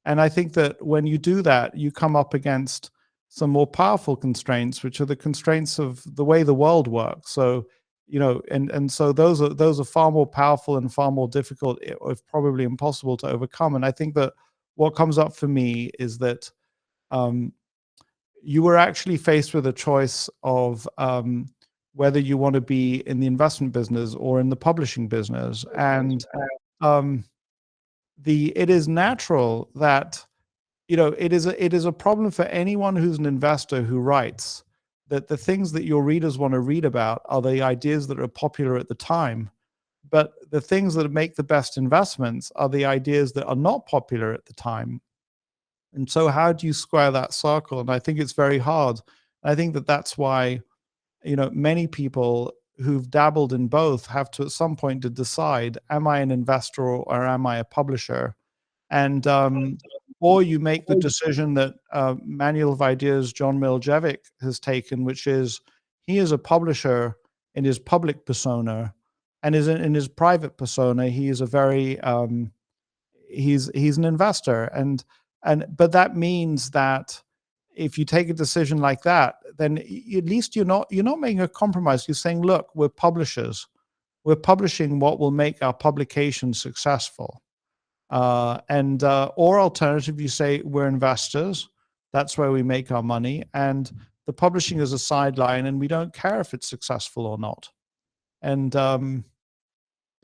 And I think that when you do that, you come up against some more powerful constraints, which are the constraints of the way the world works. So, and so those are far more powerful and far more difficult, if probably impossible to overcome. And I think that what comes up for me is that, um, you were actually faced with a choice of, whether you want to be in the investment business or in the publishing business. And um, it is natural that, it is a problem for anyone who's an investor who writes, that the things that your readers want to read about are the ideas that are popular at the time. But the things that make the best investments are the ideas that are not popular at the time. And so, how do you square that circle? And I think it's very hard. I think that that's why, many people who've dabbled in both have to at some point to decide: am I an investor, or am I a publisher? And or you make the decision that, Manual of Ideas John Miljevic has taken, which is, he is a publisher in his public persona, and is in his private persona he is a very, he's an investor. And but that means that if you take a decision like that, then at least you're not making a compromise. You're saying, look, we're publishers, we're publishing what will make our publication successful. And or alternative, you say we're investors, that's where we make our money, and the publishing is a sideline, and we don't care if it's successful or not. And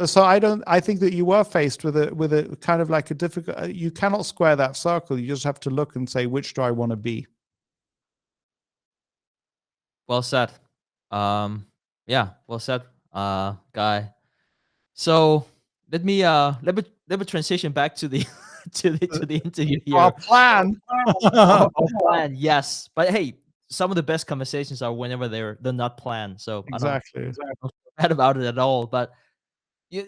so I think that you were faced with a kind of like a difficult, you cannot square that circle. You just have to look and say, which do I want to be? Well said. Yeah, well said, Guy. So let me transition back to the to the interview Our here. plan. Our plan, yes, but hey, some of the best conversations are whenever they're not planned. So I don't Exactly. feel bad about it at all. But you,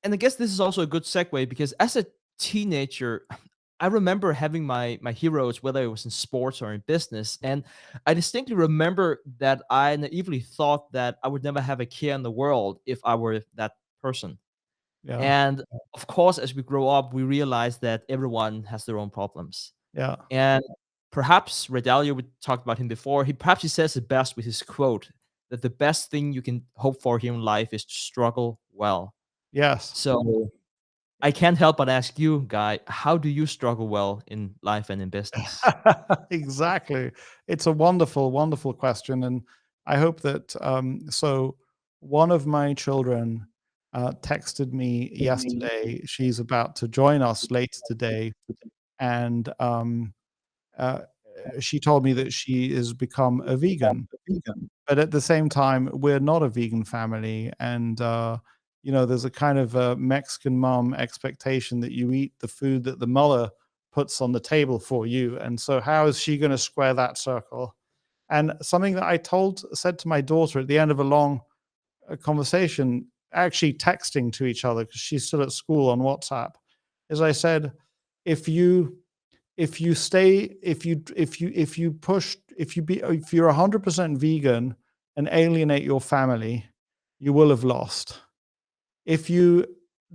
and I guess this is also a good segue, because as a teenager, I remember having my heroes, whether it was in sports or in business, and I distinctly remember that I naively thought that I would never have a care in the world if I were that person. Yeah. And of course, as we grow up, we realize that everyone has their own problems. Yeah. And perhaps Ray Dalio, we talked about him before, he says it best with his quote, that the best thing you can hope for here in life is to struggle well. Yes. So I can't help but ask you, Guy, how do you struggle well in life and in business? Exactly. It's a wonderful, wonderful question. And I hope that, so one of my children texted me yesterday. She's about to join us later today. And uh, she told me that she has become a vegan. But at the same time, we're not a vegan family. And, there's a kind of a Mexican mom expectation that you eat the food that the mother puts on the table for you. And so, how is she going to square that circle? And something that I said to my daughter at the end of a long conversation, actually texting to each other because she's still at school on WhatsApp, is I said, if you if you stay if you push if you're 100% vegan and alienate your family, you will have lost. If you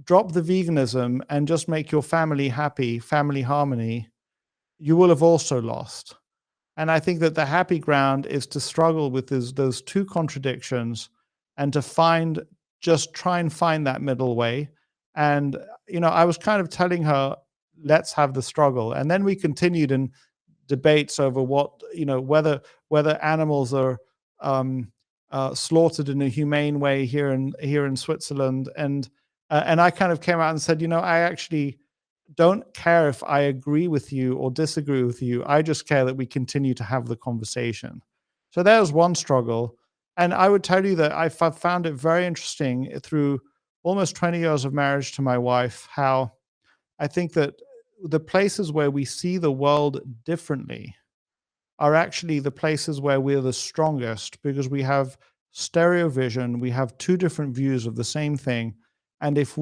drop the veganism and just make your family happy, family harmony, you will have also lost. And I think that the happy ground is to struggle with those two contradictions and to just try and find that middle way. And, I was kind of telling her, let's have the struggle. And then we continued in debates over whether animals are slaughtered in a humane way here in Switzerland. And I kind of came out and said, I actually don't care if I agree with you or disagree with you. I just care that we continue to have the conversation. So there's one struggle. And I would tell you that I've found it very interesting through almost 20 years of marriage to my wife, how I think that the places where we see the world differently are actually the places where we're the strongest, because we have stereo vision, we have two different views of the same thing. And if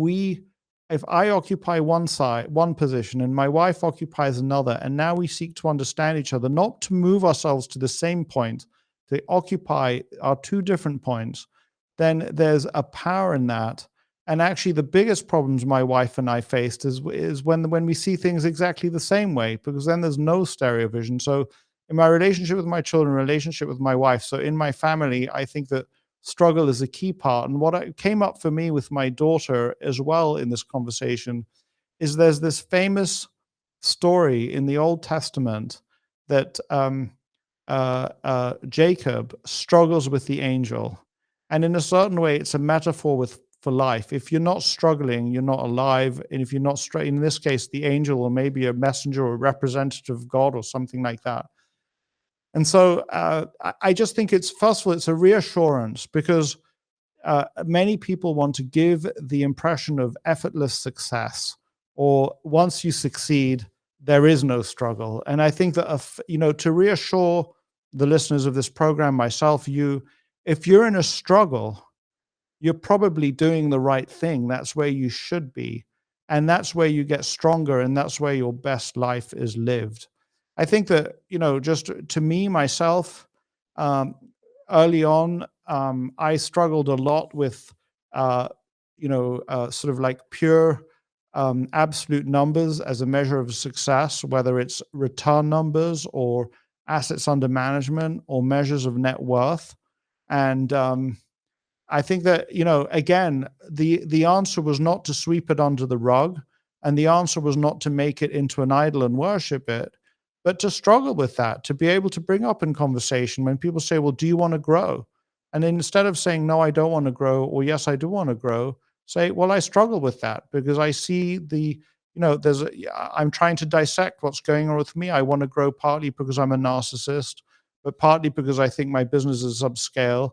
I occupy one position and my wife occupies another, and now we seek to understand each other, not to move ourselves to the same point, to occupy our two different points, then there's a power in that. And actually, the biggest problems my wife and I faced is when we see things exactly the same way, because then there's no stereo vision. So in my relationship with my children, relationship with my wife, so in my family, I think that struggle is a key part. And what came up for me with my daughter as well in this conversation is there's this famous story in the Old Testament that Jacob struggles with the angel. And in a certain way, it's a metaphor for life. If you're not struggling, you're not alive. And if you're not straight, in this case, the angel, or maybe a messenger or a representative of God or something like that. And so I just think first of all, it's a reassurance, because many people want to give the impression of effortless success, or once you succeed, there is no struggle. And I think that, to reassure the listeners of this program, myself, if you're in a struggle, you're probably doing the right thing. That's where you should be. And that's where you get stronger, and that's where your best life is lived. I think that, just to me, myself, um, early on, I struggled a lot with, sort of like pure absolute numbers as a measure of success, whether it's return numbers or assets under management or measures of net worth. And I think that, again, the answer was not to sweep it under the rug, and the answer was not to make it into an idol and worship it, but to struggle with that, to be able to bring up in conversation when people say, well, do you want to grow? And instead of saying, no, I don't want to grow, or yes, I do want to grow, say, well, I struggle with that because I see I'm trying to dissect what's going on with me. I want to grow partly because I'm a narcissist, but partly because I think my business is subscale.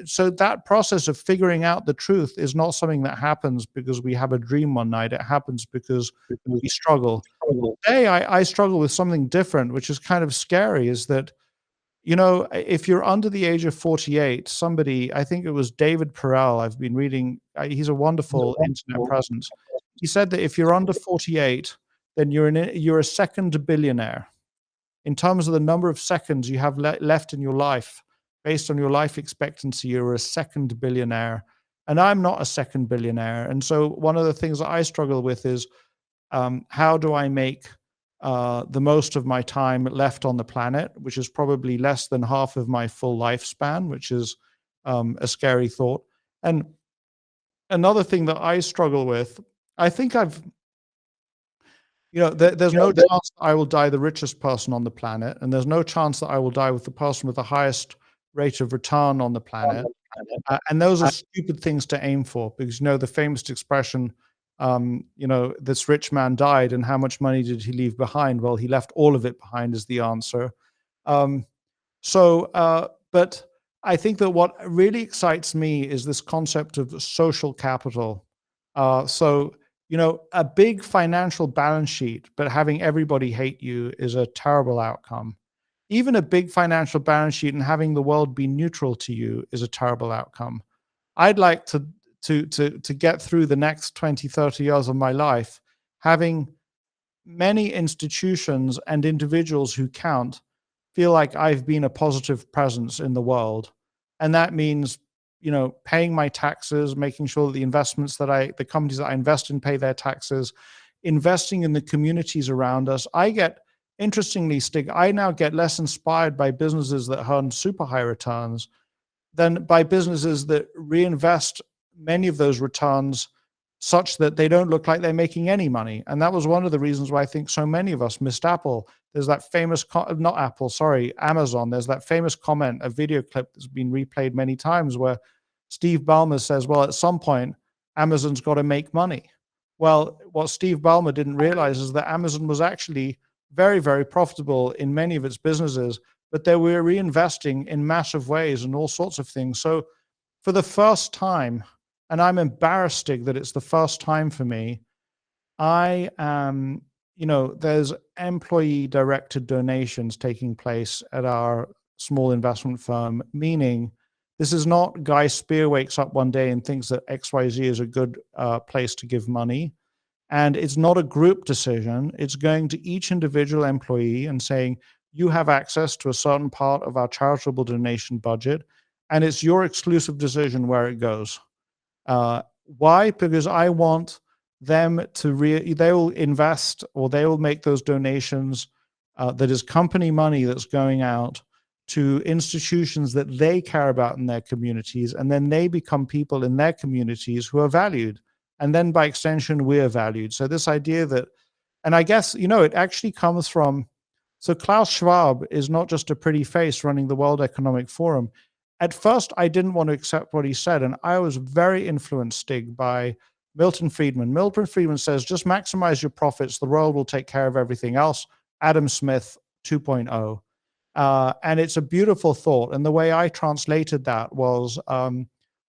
So that process of figuring out the truth is not something that happens because we have a dream one night. It happens because we struggle. Today, I struggle with something different, which is kind of scary, is that, if you're under the age of 48, somebody, I think it was David Perel, I've been reading, he's a wonderful internet presence. He said that if you're under 48, then you're a second billionaire. In terms of the number of seconds you have left in your life, based on your life expectancy, you're a second billionaire. And I'm not a second billionaire. And so one of the things that I struggle with is, how do I make the most of my time left on the planet, which is probably less than half of my full lifespan, which is a scary thought. And another thing that I struggle with, I think there's no chance that I will die the richest person on the planet, and there's no chance that I will die with the person with the highest rate of return on the planet. And those are stupid things to aim for, because, the famous expression, this rich man died, and how much money did he leave behind? Well, he left all of it behind, is the answer. But I think that what really excites me is this concept of social capital. A big financial balance sheet, but having everybody hate you is a terrible outcome. Even a big financial balance sheet and having the world be neutral to you is a terrible outcome. I'd like to get through the next 20, 30 years of my life having many institutions and individuals who count feel like I've been a positive presence in the world. And that means, paying my taxes, making sure that the companies that I invest in pay their taxes, investing in the communities around us. Interestingly, Stig, I now get less inspired by businesses that earn super high returns than by businesses that reinvest many of those returns such that they don't look like they're making any money. And that was one of the reasons why I think so many of us missed Apple. There's that famous, not Apple, sorry, Amazon. There's that famous comment, a video clip that's been replayed many times where Steve Ballmer says, well, at some point, Amazon's got to make money. Well, what Steve Ballmer didn't realize is that Amazon was actually very, very profitable in many of its businesses, but they were reinvesting in massive ways and all sorts of things. So for the first time, and I'm embarrassed, Stig, that it's the first time for me, I am, there's employee directed donations taking place at our small investment firm, meaning this is not Guy Spier wakes up one day and thinks that XYZ is a good place to give money. And it's not a group decision. It's going to each individual employee and saying, you have access to a certain part of our charitable donation budget, and it's your exclusive decision where it goes. Why? Because I want them they will invest or they will make those donations that is company money that's going out to institutions that they care about in their communities, and then they become people in their communities who are valued. And then by extension, we're valued. So this idea that, and I guess, it actually comes from, so Klaus Schwab is not just a pretty face running the World Economic Forum. At first, I didn't want to accept what he said, and I was very influenced, Stig, by Milton Friedman. Milton Friedman says, just maximize your profits. The world will take care of everything else. Adam Smith 2.0. And it's a beautiful thought. And the way I translated that was,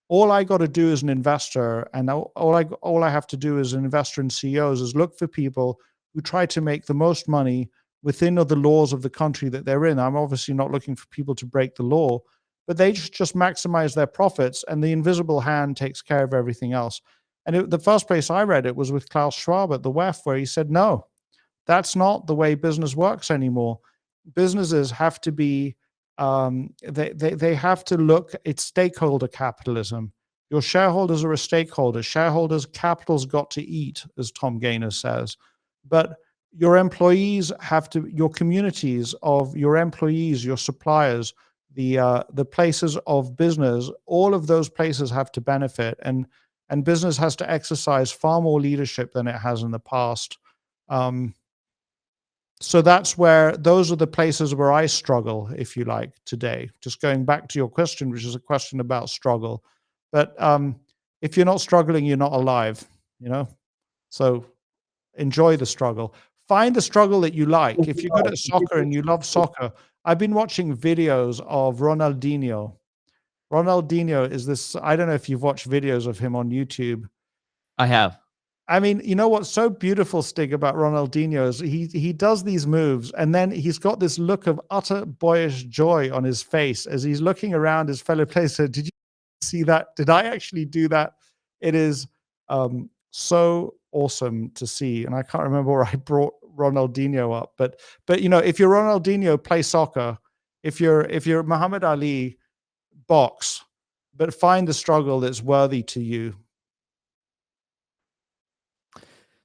all I got to do as an investor, and all I have to do as an investor in CEOs, is look for people who try to make the most money within the laws of the country that they're in. I'm obviously not looking for people to break the law, but they just maximize their profits, and the invisible hand takes care of everything else. And the first place I read it was with Klaus Schwab at the WEF, where he said, no, that's not the way business works anymore. Businesses have to be, they have to look, it's stakeholder capitalism. Your shareholders are a stakeholder. Shareholders' capital's got to eat, as Tom Gaynor says. But your employees have to, your communities of your employees, your suppliers, the places of business, all of those places have to benefit, and business has to exercise far more leadership than it has in the past. So those are the places where I struggle, if you like, today. Just going back to your question, which is a question about struggle. But if you're not struggling, you're not alive, So enjoy the struggle. Find the struggle that you like. If you're good at soccer and you love soccer, I've been watching videos of Ronaldinho. Ronaldinho is this, I don't know if you've watched videos of him on YouTube. I have. I mean, what's so beautiful, Stig, about Ronaldinho is he does these moves, and then he's got this look of utter boyish joy on his face as he's looking around his fellow players. So, did you see that? Did I actually do that? It is so awesome to see, and I can't remember where I brought Ronaldinho up, but if you're Ronaldinho, play soccer. If you're Muhammad Ali, box, but find the struggle that's worthy to you.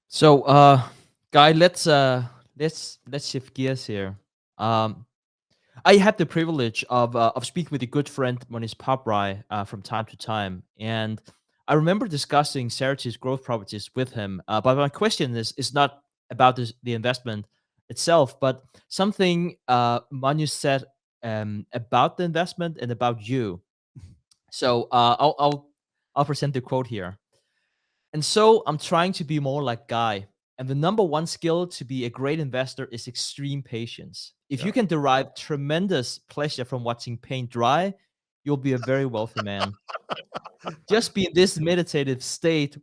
So, Guy, let's shift gears here. I had the privilege of speaking with a good friend, Moniz Paprai, from time to time, and I remember discussing Serity's growth properties with him. But my question is not about the investment itself, but something Manu said about the investment and about you. So I'll present the quote here. And so I'm trying to be more like Guy. And the number one skill to be a great investor is extreme patience. If you can derive tremendous pleasure from watching paint dry, you'll be a very wealthy man. Just be in this meditative state,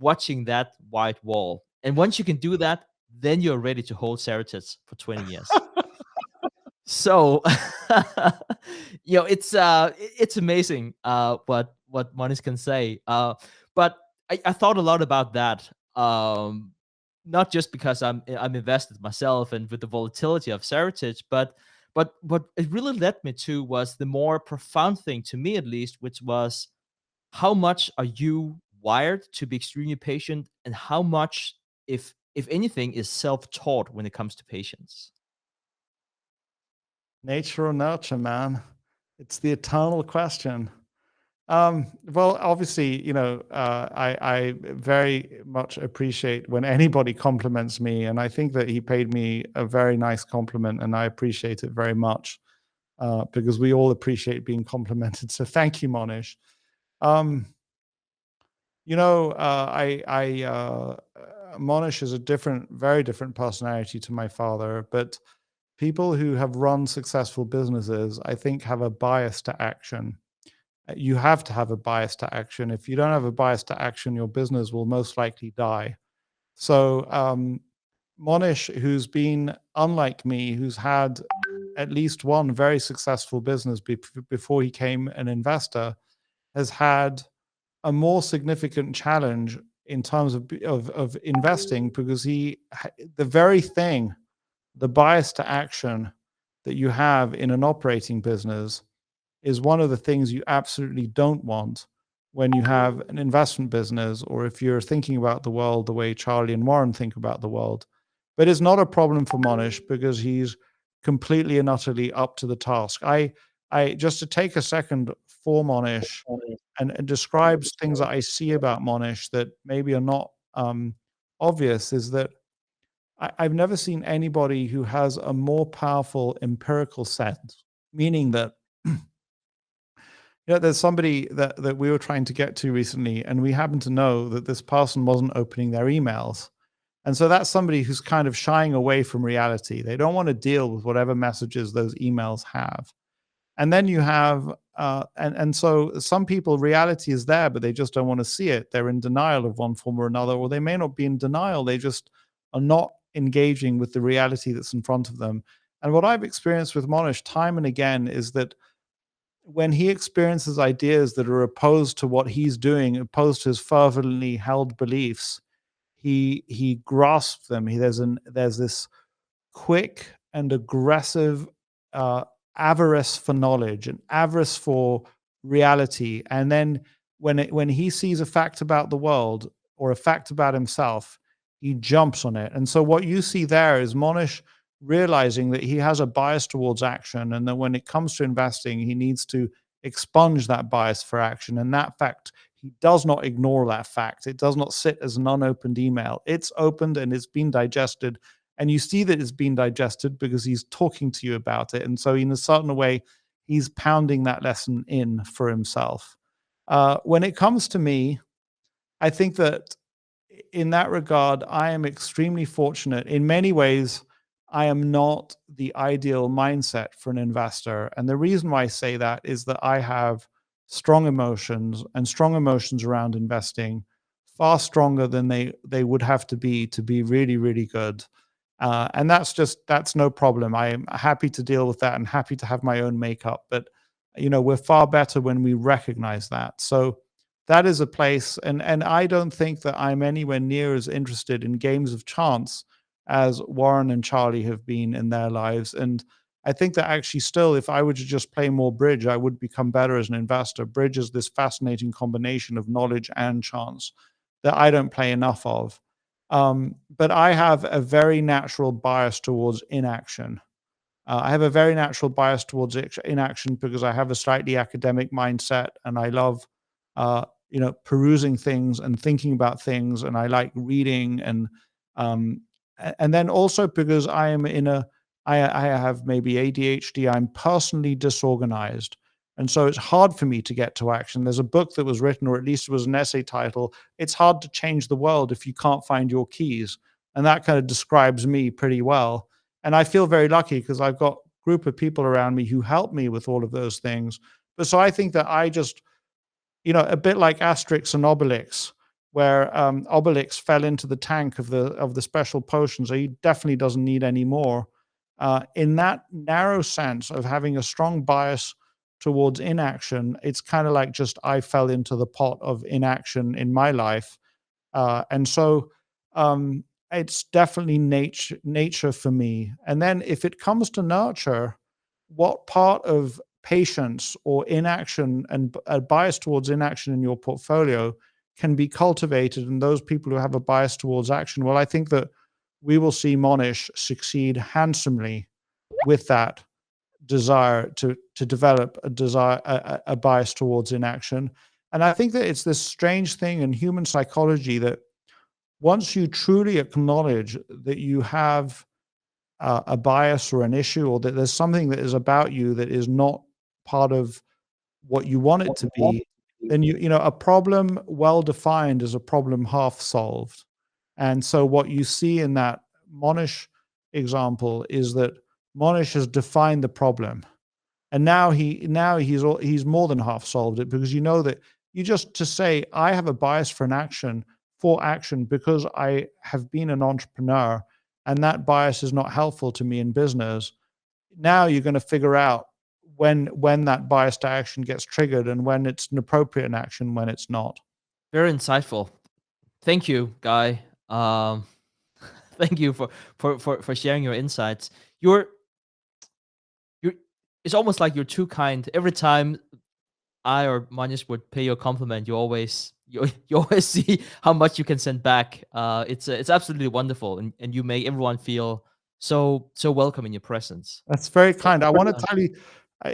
watching that white wall. And once you can do that, then you're ready to hold Seritage for 20 years. So, it's amazing what what Monish can say. But I thought a lot about that. Not just because I'm invested myself and with the volatility of Seritage, but what it really led me to was the more profound thing to me, at least, which was how much are you wired to be extremely patient, and how much, if anything, is self-taught when it comes to patience. Nature or nurture, man? It's the eternal question. Well, obviously, I very much appreciate when anybody compliments me, and I think that he paid me a very nice compliment, and I appreciate it very much because we all appreciate being complimented. So thank you, Monish. Um, Monish is a very different personality to my father, but people who have run successful businesses, I think, have a bias to action. You have to have a bias to action. If you don't have a bias to action, your business will most likely die. So, Monish, who's been unlike me, who's had at least one very successful business before he became an investor, has had a more significant challenge in terms of investing because the very thing, the bias to action that you have in an operating business is one of the things you absolutely don't want when you have an investment business, or if you're thinking about the world the way Charlie and Warren think about the world. But it's not a problem for Monish because he's completely and utterly up to the task. I just to take a second for Monish and describes things that I see about Monish that maybe are not obvious is that I've never seen anybody who has a more powerful empirical sense, meaning that there's somebody that we were trying to get to recently, and we happen to know that this person wasn't opening their emails. And so that's somebody who's kind of shying away from reality. They don't want to deal with whatever messages those emails have. And then you have, and so some people, reality is there, but they just don't want to see it. They're in denial of one form or another, or they may not be in denial. They just are not engaging with the reality that's in front of them. And what I've experienced with Monish time and again is that when he experiences ideas that are opposed to what he's doing, opposed to his fervently held beliefs, he grasps them. There's this quick and aggressive uh, avarice for knowledge and avarice for reality. And then when he sees a fact about the world or a fact about himself, he jumps on it. And so what you see there is Monish realizing that he has a bias towards action, and that when it comes to investing, he needs to expunge that bias for action. And that fact, he does not ignore that fact. It does not sit as an unopened email. It's opened and it's been digested. And you see that it's been digested because he's talking to you about it. And so, in a certain way, he's pounding that lesson in for himself. When it comes to me, I think that in that regard, I am extremely fortunate. In many ways, I am not the ideal mindset for an investor. And the reason why I say that is that I have strong emotions, and strong emotions around investing, far stronger than they would have to be really, really good. And that's no problem. I am happy to deal with that and happy to have my own makeup. But we're far better when we recognize that. So that is a place, and I don't think that I'm anywhere near as interested in games of chance as Warren and Charlie have been in their lives. And I think that actually still, if I were to just play more bridge, I would become better as an investor. Bridge is this fascinating combination of knowledge and chance that I don't play enough of. But I have a very natural bias towards inaction. I have a very natural bias towards inaction because I have a slightly academic mindset, and I love, perusing things and thinking about things, and I like reading, um, and then also because I have maybe ADHD. I'm personally disorganized, and so it's hard for me to get to action. There's a book that was written, or at least it was an essay title. It's hard to change the world if you can't find your keys, and that kind of describes me pretty well. And I feel very lucky because I've got a group of people around me who help me with all of those things. But so I think that I just, a bit like Asterix and Obelix, where Obelix fell into the tank of the special potion, so he definitely doesn't need any more. In that narrow sense of having a strong bias towards inaction, it's kind of like just I fell into the pot of inaction in my life. And so it's definitely nature for me. And then if it comes to nurture, what part of patience or inaction and a bias towards inaction in your portfolio can be cultivated in those people who have a bias towards action? Well, I think that we will see Monish succeed handsomely with that desire to develop a desire a bias towards inaction. And I think that it's this strange thing in human psychology that once you truly acknowledge that you have a bias or an issue, or that there's something that is about you that is not part of what you want it to be, then a problem well defined is a problem half solved. And so what you see in that Monish example is that Monish has defined the problem, and he's more than half solved it, because you know that you just to say I have a bias for an action for action because I have been an entrepreneur and that bias is not helpful to me in business. Now you're going to figure out when that bias to action gets triggered and when it's an appropriate action, when it's not. Very insightful. Thank you, Guy. Thank you for sharing your insights. You're it's almost like you're too kind. Every time I or Manus would pay you a compliment, you always see how much you can send back. It's absolutely wonderful, and you make everyone feel so welcome in your presence. That's very kind. I want to tell you,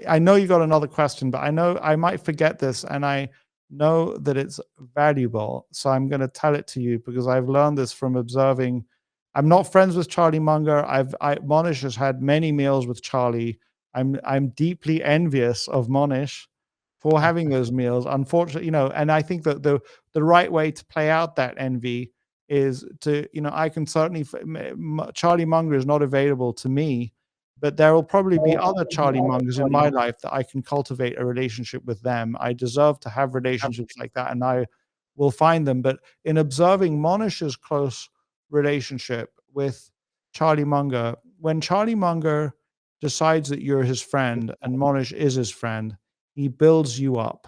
I know you got another question, but I know I might forget this, and I know that it's valuable. So I'm going to tell it to you because I've learned this from observing. I'm not friends with Charlie Munger. Monish has had many meals with Charlie. I'm deeply envious of Monish for having those meals. Unfortunately, and I think that the right way to play out that envy is to, I can certainly, Charlie Munger is not available to me, but there will probably be other Charlie Mungers in my life that I can cultivate a relationship with them. I deserve to have relationships like that, and I will find them. But in observing Monish's close relationship with Charlie Munger, when Charlie Munger decides that you're his friend and Monish is his friend, he builds you up.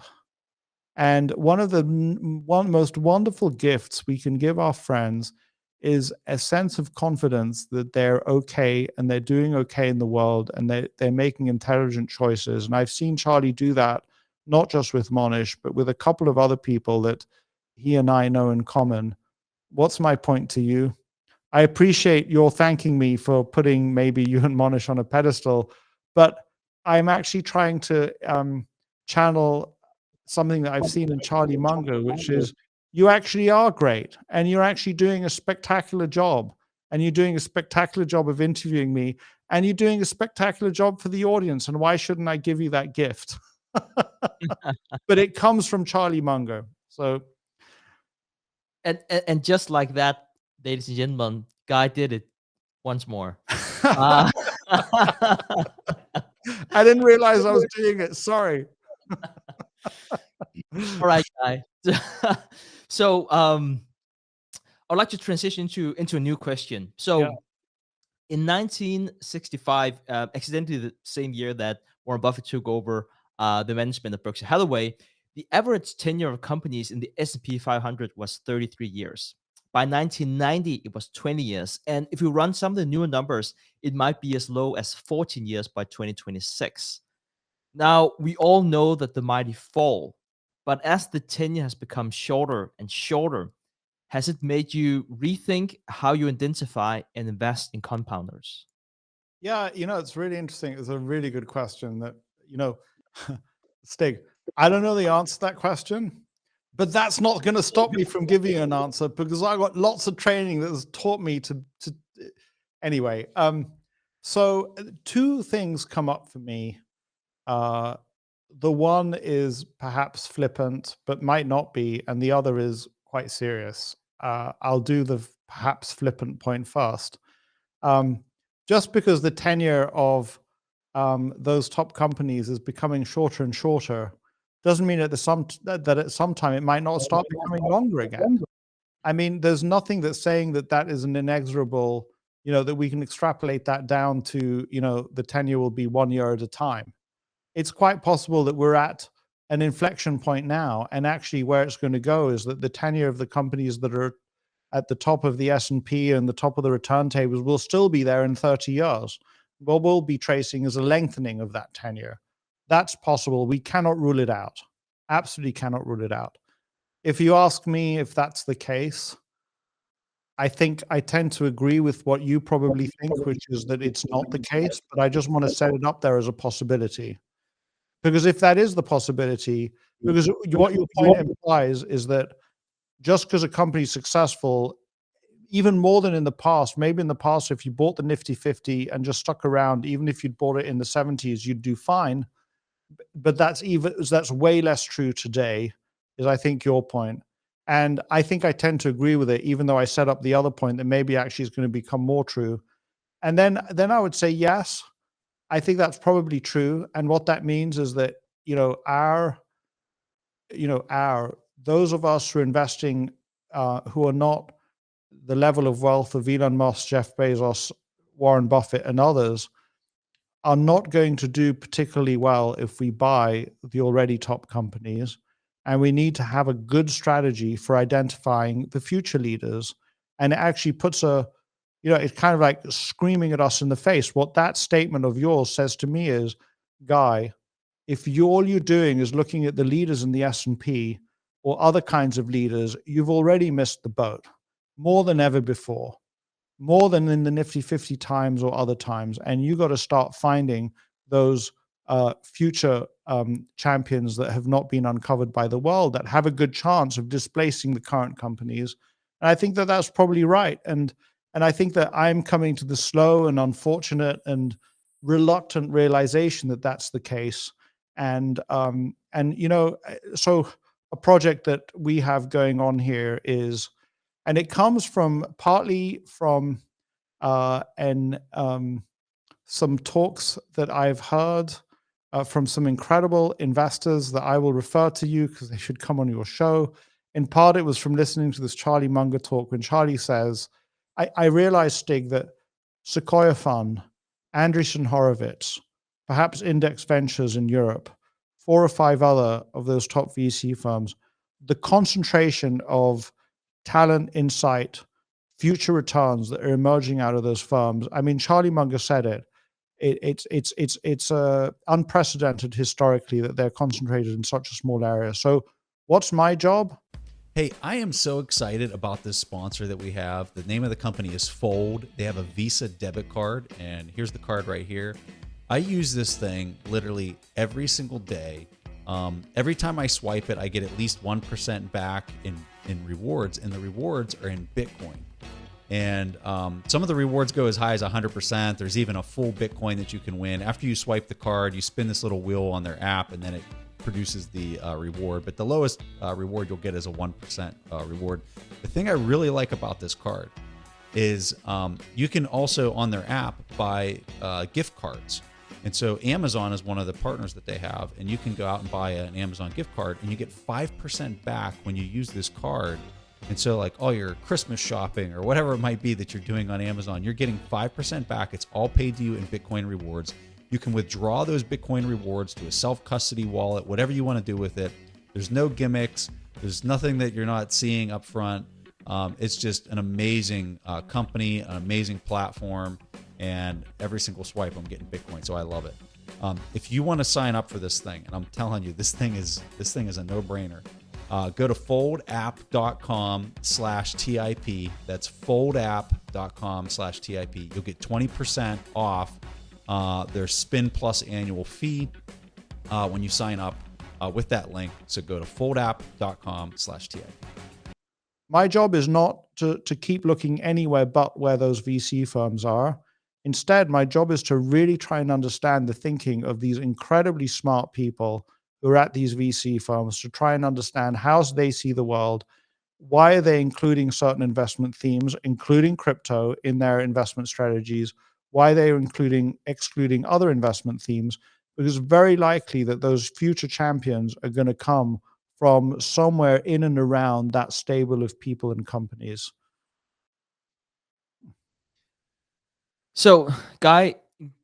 And one of the most wonderful gifts we can give our friends is a sense of confidence that they're okay and they're doing okay in the world and they're making intelligent choices. And I've seen Charlie do that, not just with Monish, but with a couple of other people that he and I know in common. What's my point to you? I appreciate your thanking me for putting maybe you and Monish on a pedestal, but I'm actually trying to channel something that I've seen in Charlie Munger, which is you actually are great and you're actually doing a spectacular job, and you're doing a spectacular job of interviewing me, and you're doing a spectacular job for the audience. And why shouldn't I give you that gift? But it comes from Charlie Munger. So, And just like that, ladies and gentlemen, Guy did it once more. Uh, I didn't realize I was doing it. Sorry. all right, Guy. So, I'd like to transition into a new question. So, Yeah. in 1965, accidentally the same year that Warren Buffett took over the management of Berkshire Hathaway, the average tenure of companies in the S&P 500 was 33 years. By 1990, it was 20 years. And if you run some of the newer numbers, it might be as low as 14 years by 2026. Now, we all know that the mighty fall, but as the tenure has become shorter and shorter, has it made you rethink how you identify and invest in compounders? Yeah, it's really interesting. It's a really good question that, Stig, I don't know the answer to that question, but that's not going to stop me from giving you an answer, because I got lots of training that has taught me to anyway. So two things come up for me. The one is perhaps flippant, but might not be, and the other is quite serious. I'll do the perhaps flippant point first. Just because the tenure of those top companies is becoming shorter and shorter doesn't mean that at some time it might not start becoming longer again. I mean, there's nothing that's saying that is an inexorable, that we can extrapolate that down to, the tenure will be 1 year at a time. it's quite possible that we're at an inflection point now, and actually where it's going to go is that the tenure of the companies that are at the top of the S&P and the top of the return tables will still be there in 30 years. What we'll be tracing is a lengthening of that tenure. That's possible. We cannot rule it out. Absolutely cannot rule it out. If you ask me if that's the case, I think I tend to agree with what you probably think, which is that it's not the case, but I just want to set it up there as a possibility. Because if that is the possibility, because what your point implies is that just because a company is successful, even more than in the past, maybe in the past, if you bought the Nifty 50 and just stuck around, even if you'd bought it in the 70s, you'd do fine. But that's way less true today, is I think your point. And I think I tend to agree with it, even though I set up the other point that maybe actually is going to become more true. And then I would say yes, I think that's probably true. And what that means is that, our those of us who are investing, who are not the level of wealth of Elon Musk, Jeff Bezos, Warren Buffett, and others, are not going to do particularly well if we buy the already top companies. And we need to have a good strategy for identifying the future leaders. And it actually puts it's kind of like screaming at us in the face. What that statement of yours says to me is, Guy, if all you're doing is looking at the leaders in the S&P or other kinds of leaders, you've already missed the boat more than ever before, more than in the Nifty 50 times or other times. And you got to start finding those future champions that have not been uncovered by the world, that have a good chance of displacing the current companies. And I think that that's probably right. And I think that I'm coming to the slow and unfortunate and reluctant realization that that's the case. And so a project that we have going on here is, and it comes from partly from and some talks that I've heard from some incredible investors that I will refer to you because they should come on your show. In part, it was from listening to this Charlie Munger talk when Charlie says, I realized, Stig, that Sequoia Fund, Andreessen Horowitz, perhaps Index Ventures in Europe, 4 or 5 other of those top VC firms, the concentration of talent, insight, future returns that are emerging out of those firms. I mean, Charlie Munger said it. It's unprecedented historically that they're concentrated in such a small area. So, what's my job? Hey, I am so excited about this sponsor that we have. The name of the company is Fold. They have a Visa debit card, and here's the card right here. I use this thing literally every single day. Every time I swipe it, I get at least 1% back in rewards, and the rewards are in Bitcoin. And some of the rewards go as high as 100%. There's even a full Bitcoin that you can win. After you swipe the card, you spin this little wheel on their app, and then it produces the reward. But the lowest reward you'll get is a 1% reward. The thing I really like about this card is you can also, on their app, buy gift cards. And so Amazon is one of the partners that they have, and you can go out and buy an Amazon gift card, and you get 5% back when you use this card. And so like all your Christmas shopping or whatever it might be that you're doing on Amazon, you're getting 5% back. It's all paid to you in Bitcoin rewards. You can withdraw those Bitcoin rewards to a self-custody wallet, whatever you want to do with it. There's no gimmicks. There's nothing that you're not seeing up front. It's just an amazing company, an amazing platform, and every single swipe I'm getting Bitcoin, so I love it. If you want to sign up for this thing, and I'm telling you, this thing is a no-brainer. Go to foldapp.com/TIP. That's foldapp.com/TIP. You'll get 20% off their Spin Plus annual fee when you sign up with that link. So go to foldapp.com/TIP. My job is not to keep looking anywhere but where those VC firms are. Instead, my job is to really try and understand the thinking of these incredibly smart people who are at these VC firms, to try and understand how they see the world. Why are they including certain investment themes, including crypto, in their investment strategies? Why they are excluding other investment themes? Because it's very likely that those future champions are going to come from somewhere in and around that stable of people and companies. So, Guy,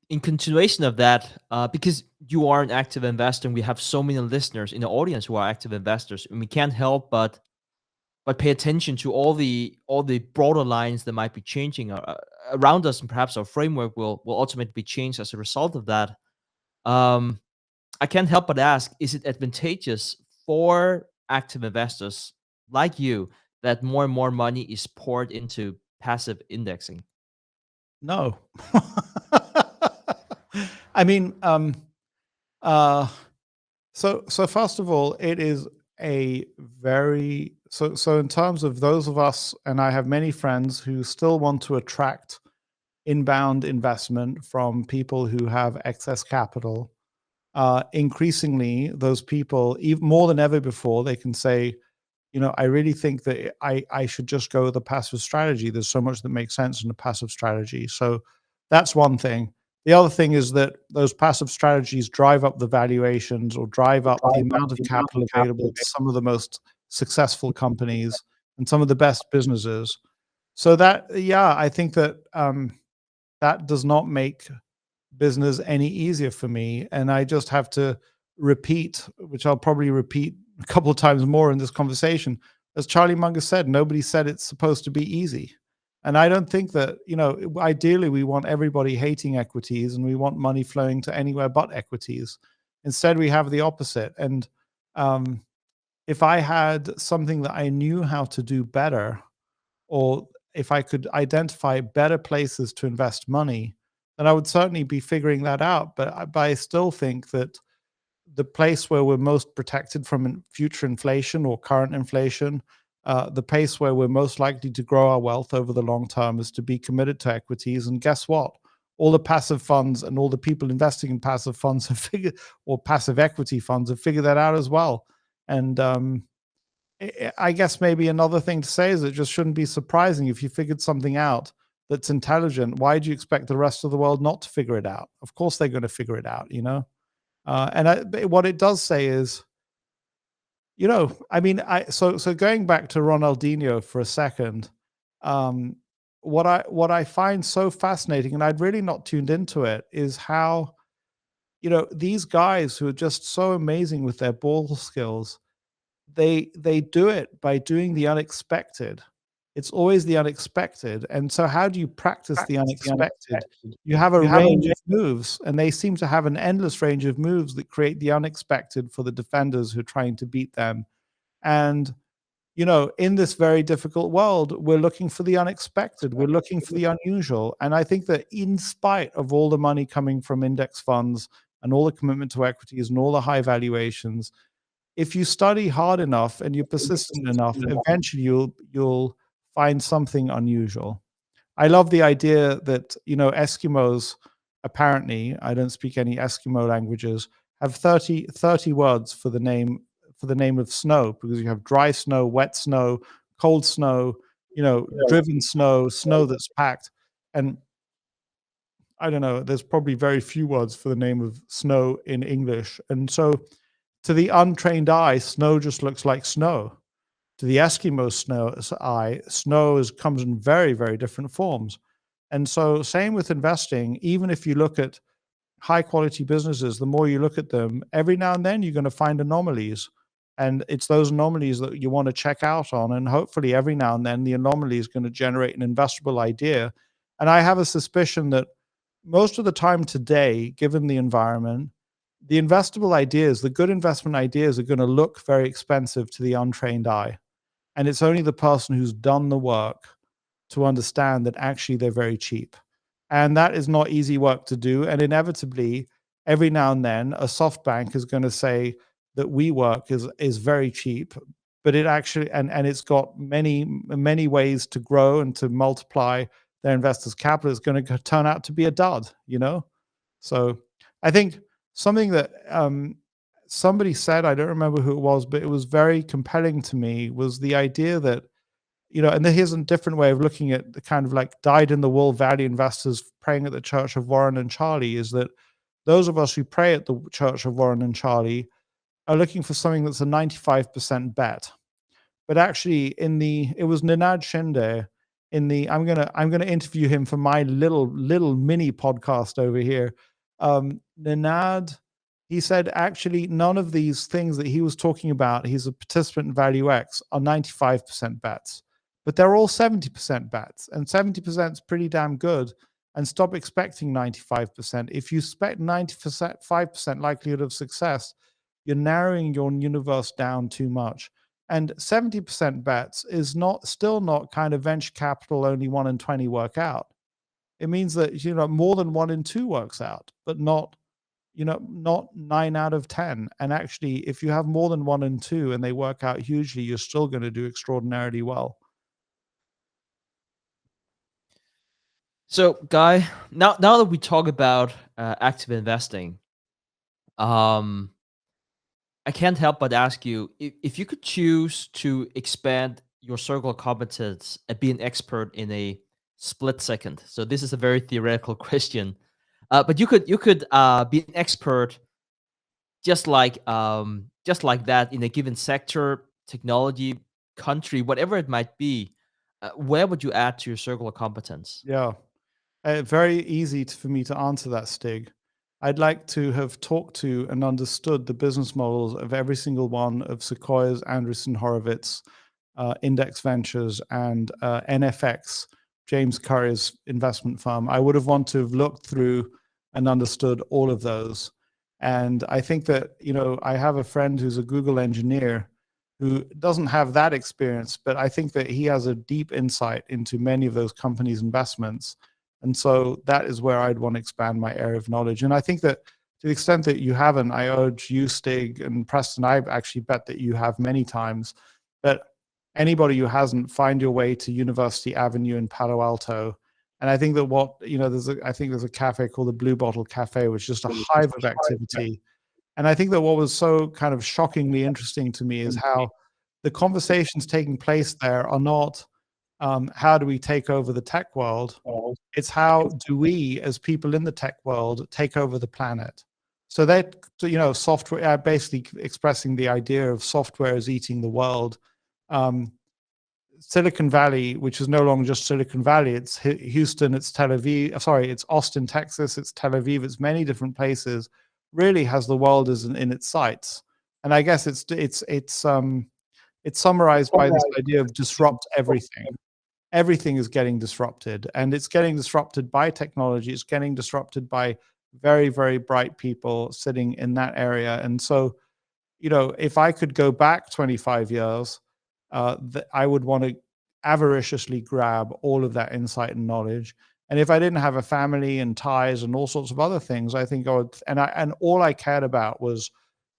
In continuation of that, because you are an active investor, and we have so many listeners in the audience who are active investors, and we can't help but pay attention to all the broader lines that might be changing around us, and perhaps our framework will ultimately be changed as a result of that. Um, I can't help but ask: is it advantageous for active investors like you that more and more money is poured into passive indexing? No. I mean, uh, so first of all, it is a very so in terms of those of us, and I have many friends who still want to attract inbound investment from people who have excess capital. Increasingly, those people, even more than ever before, they can say, I really think that I should just go with a passive strategy. There's so much that makes sense in a passive strategy. So that's one thing. The other thing is that those passive strategies drive up the valuations or drive up the amount of capital available to some of the most successful companies and some of the best businesses. So that, yeah, I think that that does not make business any easier for me. And I just have to repeat, which I'll probably repeat a couple of times more in this conversation. As Charlie Munger said, nobody said it's supposed to be easy. And I don't think that, ideally we want everybody hating equities and we want money flowing to anywhere but equities. Instead, we have the opposite. And um, if I had something that I knew how to do better, or if I could identify better places to invest money, then I would certainly be figuring that out. But I still think that the place where we're most protected from future inflation or current inflation, the place where we're most likely to grow our wealth over the long term is to be committed to equities. And guess what? All the passive funds and all the people investing in passive funds have figured, or passive equity funds have figured that out as well. And I guess maybe another thing to say is it just shouldn't be surprising if you figured something out that's intelligent. Why do you expect the rest of the world not to figure it out? Of course, they're going to figure it out, but what it does say is, I mean, so going back to Ronaldinho for a second, um, what I find so fascinating, and I'd really not tuned into it, is how these guys who are just so amazing with their ball skills, they do it by doing the unexpected. It's always the unexpected. And so how do you practice the unexpected? You have a range of moves, and they seem to have an endless range of moves that create the unexpected for the defenders who are trying to beat them. And in this very difficult world, we're looking for the unexpected. We're looking for the unusual. And I think that in spite of all the money coming from index funds and all the commitment to equities and all the high valuations, if you study hard enough and you're persistent enough, eventually you'll find something unusual. I love the idea that Eskimos, apparently, I don't speak any Eskimo languages, have 30 words for the name of snow, because you have dry snow, wet snow, cold snow, driven snow, snow that's packed. And I don't know, there's probably very few words for the name of snow in English. And so to the untrained eye, snow just looks like snow. To the Eskimo eye, snow comes in very, very different forms. And so same with investing. Even if you look at high quality businesses, the more you look at them, every now and then you're going to find anomalies. And it's those anomalies that you want to check out on. And hopefully every now and then the anomaly is going to generate an investable idea. And I have a suspicion that most of the time today, given the environment, the investable ideas, the good investment ideas, are going to look very expensive to the untrained eye. And it's only the person who's done the work to understand that actually they're very cheap. And that is not easy work to do. And inevitably, every now and then, a SoftBank is going to say that WeWork is very cheap, but it actually and it's got many ways to grow and to multiply their investors' capital. Is going to turn out to be a dud, So I think something that somebody said, I don't remember who it was, but it was very compelling to me, was the idea that, and here's a different way of looking at the kind of like dyed in the wool value investors praying at the church of Warren and Charlie, is that those of us who pray at the church of Warren and Charlie are looking for something that's a 95% bet. But actually it was Ninad Shinde I'm gonna interview him for my little mini podcast over here. Nenad, he said actually none of these things that he was talking about, he's a participant in Value X, are 95% bets, but they're all 70% bets, and 70% is pretty damn good. And stop expecting 95%. If you expect 90%, 5% likelihood of success, you're narrowing your universe down too much. And 70% bets is still not kind of venture capital only 1 in 20 work out. It means that more than 1 in 2 works out, but not 9 out of 10. And actually, if you have more than 1 in 2 and they work out hugely, you're still going to do extraordinarily well. So, Guy, now that we talk about active investing, um, I can't help but ask you if you could choose to expand your circle of competence and be an expert in a split second. So this is a very theoretical question, but you could be an expert just like that in a given sector, technology, country, whatever it might be. Where would you add to your circle of competence? Yeah. Very easy for me to answer that, Stig. I'd like to have talked to and understood the business models of every single one of Sequoia's, Andreessen Horowitz, Index Ventures, and NFX, James Curry's investment firm. I would have wanted to have looked through and understood all of those. And I think that, I have a friend who's a Google engineer who doesn't have that experience, but I think that he has a deep insight into many of those companies' investments. And so that is where I'd want to expand my area of knowledge. And I think that to the extent that you haven't, I urge you, Stig, and Preston, I actually bet that you have many times, but anybody who hasn't, find your way to University Avenue in Palo Alto. And I think that I think there's a cafe called the Blue Bottle Cafe, which is just a hive of activity. And I think that what was so kind of shockingly interesting to me is how the conversations taking place there are not how do we take over the tech world? It's how do we, as people in the tech world, take over the planet? So that, software, basically expressing the idea of software is eating the world. Silicon Valley, which is no longer just Silicon Valley, it's Houston, it's Tel Aviv, sorry, it's Austin, Texas, it's Tel Aviv, it's many different places, really has the world as in its sights. And I guess it's summarized by this idea of disrupt everything. Everything is getting disrupted, and it's getting disrupted by technology. It's getting disrupted by very, very bright people sitting in that area. And so, if I could go back 25 years, I would want to avariciously grab all of that insight and knowledge. And if I didn't have a family and ties and all sorts of other things, I think I would, and all I cared about was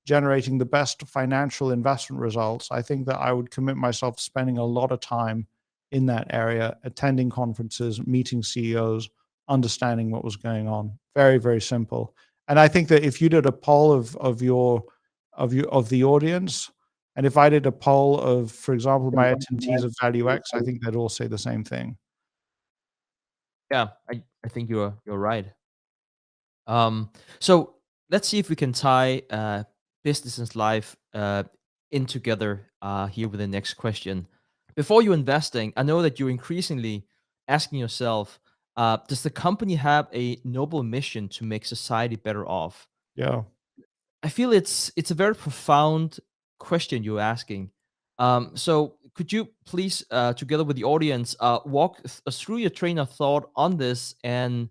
generating the best financial investment results. I think that I would commit myself to spending a lot of time in that area, attending conferences, meeting CEOs, understanding what was going on. Very, very simple. And I think that if you did a poll of the audience, and if I did a poll of, for example, my attendees of Value X, I think they'd all say the same thing. Yeah, I think you're right. So let's see if we can tie business and life in together here with the next question. Before you're investing, I know that you're increasingly asking yourself, does the company have a noble mission to make society better off? Yeah. I feel it's a very profound question you're asking. So could you please, together with the audience, walk us through your train of thought on this and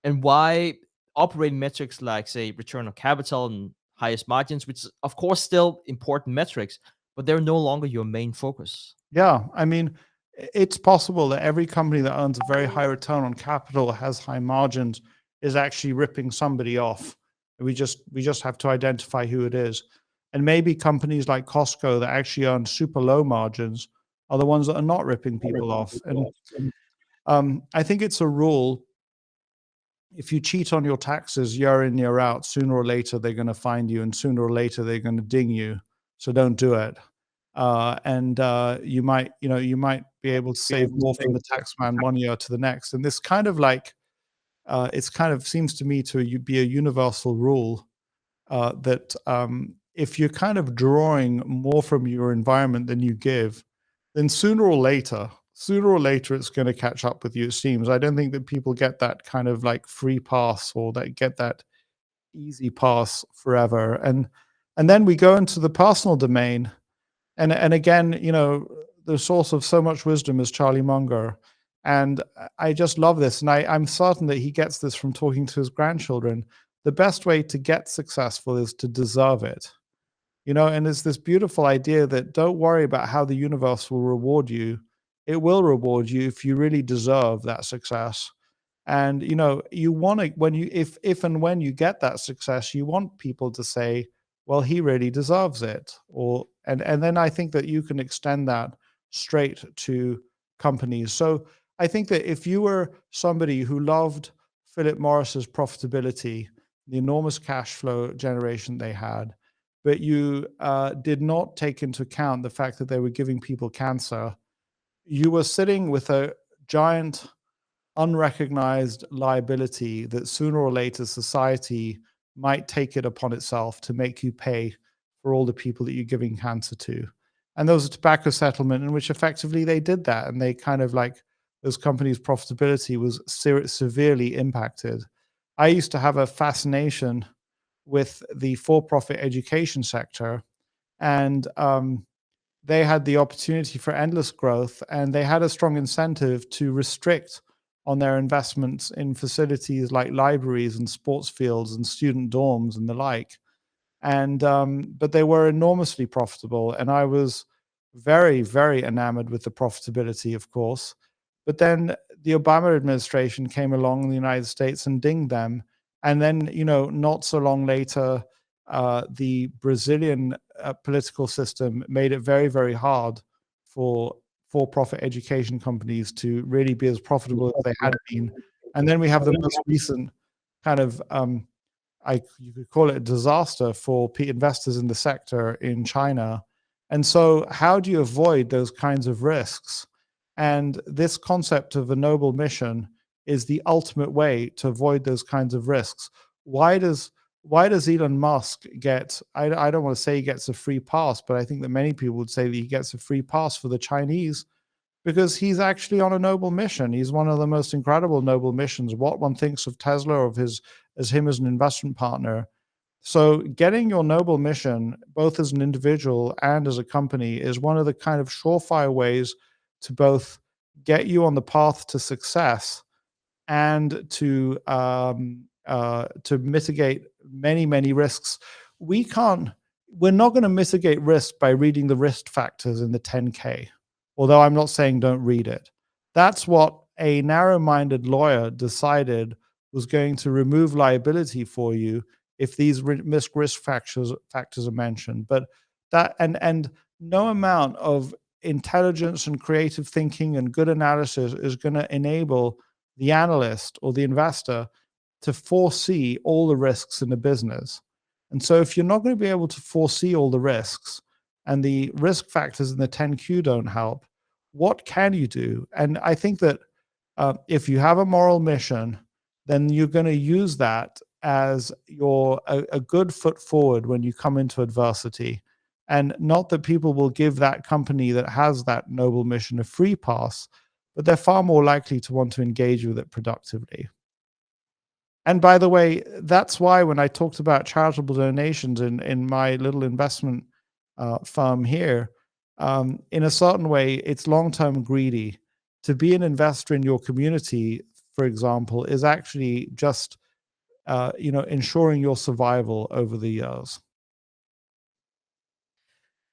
why operating metrics like, say, return on capital and highest margins, which of course still important metrics, but they're no longer your main focus. Yeah. I mean, it's possible that every company that earns a very high return on capital, has high margins, is actually ripping somebody off. We just have to identify who it is. And maybe companies like Costco that actually earn super low margins are the ones that are not ripping people off. And I think it's a rule. If you cheat on your taxes year in, year out, sooner or later they're going to find you, and sooner or later they're going to ding you. So don't do it. And you might be able to save more from the tax man 1 year to the next. And this kind of it's kind of seems to me to be a universal rule that if you're kind of drawing more from your environment than you give, then sooner or later, sooner or later it's going to catch up with you, it seems. I don't think that people get that kind of like free pass, or that get that easy pass forever. And then we go into the personal domain. And again, the source of so much wisdom is Charlie Munger. And I just love this. And I'm certain that he gets this from talking to his grandchildren. The best way to get successful is to deserve it. And there's this beautiful idea that don't worry about how the universe will reward you. It will reward you if you really deserve that success. And you want to, when you if and when you get that success, you want people to say, well, he really deserves it. Or and then I think that you can extend that straight to companies. So I think that if you were somebody who loved Philip Morris's profitability, the enormous cash flow generation they had, but you did not take into account the fact that they were giving people cancer, you were sitting with a giant unrecognized liability that sooner or later society might take it upon itself to make you pay for all the people that you're giving cancer to. And there was a tobacco settlement in which effectively they did that, and they kind of like, those companies' profitability was severely impacted. I used to have a fascination with the for-profit education sector, and they had the opportunity for endless growth, and they had a strong incentive to restrict on their investments in facilities like libraries and sports fields and student dorms and the like. And but they were enormously profitable, and I was very, very enamored with the profitability, of course. But then the Obama administration came along in the United States and dinged them. And then, not so long later, the Brazilian political system made it very, very hard for-profit education companies to really be as profitable as they had been. And then we have the most recent kind of, you could call it a disaster for investors in the sector in China. And so how do you avoid those kinds of risks? And this concept of a noble mission is the ultimate way to avoid those kinds of risks. Why does Elon Musk get, I don't want to say he gets a free pass, but I think that many people would say that he gets a free pass for the Chinese, because he's actually on a noble mission. He's one of the most incredible noble missions. What one thinks of Tesla, as him as an investment partner. So getting your noble mission, both as an individual and as a company, is one of the kind of surefire ways to both get you on the path to success and to mitigate many, many risks. We're not going to mitigate risk by reading the risk factors in the 10K, although I'm not saying don't read it. That's what a narrow-minded lawyer decided was going to remove liability for you if these risk factors are mentioned. But that and no amount of intelligence and creative thinking and good analysis is going to enable the analyst or the investor to foresee all the risks in the business. And so if you're not going to be able to foresee all the risks, and the risk factors in the 10Q don't help, what can you do? And I think that if you have a moral mission, then you're going to use that as a good foot forward when you come into adversity. And not that people will give that company that has that noble mission a free pass, but they're far more likely to want to engage with it productively. And by the way, that's why when I talked about charitable donations in my little investment firm here, in a certain way, it's long-term greedy. To be an investor in your community, for example, is actually just ensuring your survival over the years.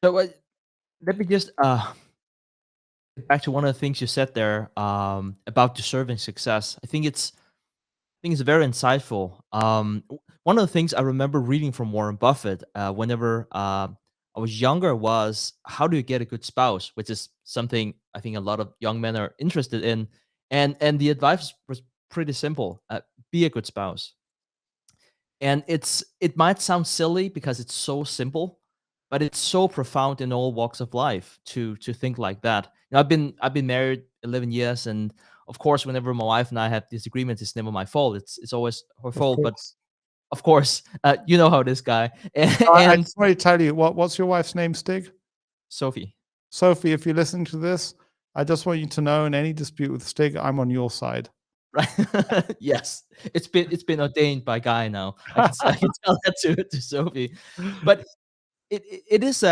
So let me just get back to one of the things you said there about deserving success. I think it's very insightful. One of the things I remember reading from Warren Buffett whenever I was younger was, how do you get a good spouse, which is something I think a lot of young men are interested in. And the advice was pretty simple: be a good spouse. And it might sound silly because it's so simple, but it's so profound in all walks of life to think like that. I've been married 11 years, and of course, whenever my wife and I have disagreements, it's never my fault. It's always her Of fault. But course. of course, you know how this guy I and just want to tell you, what's your wife's name, Stig? Sophie. Sophie, if you listen to this, I just want you to know, in any dispute with Stig, I'm on your side. Right? Yes, it's been ordained by Guy now. I can tell that to Sophie, but it is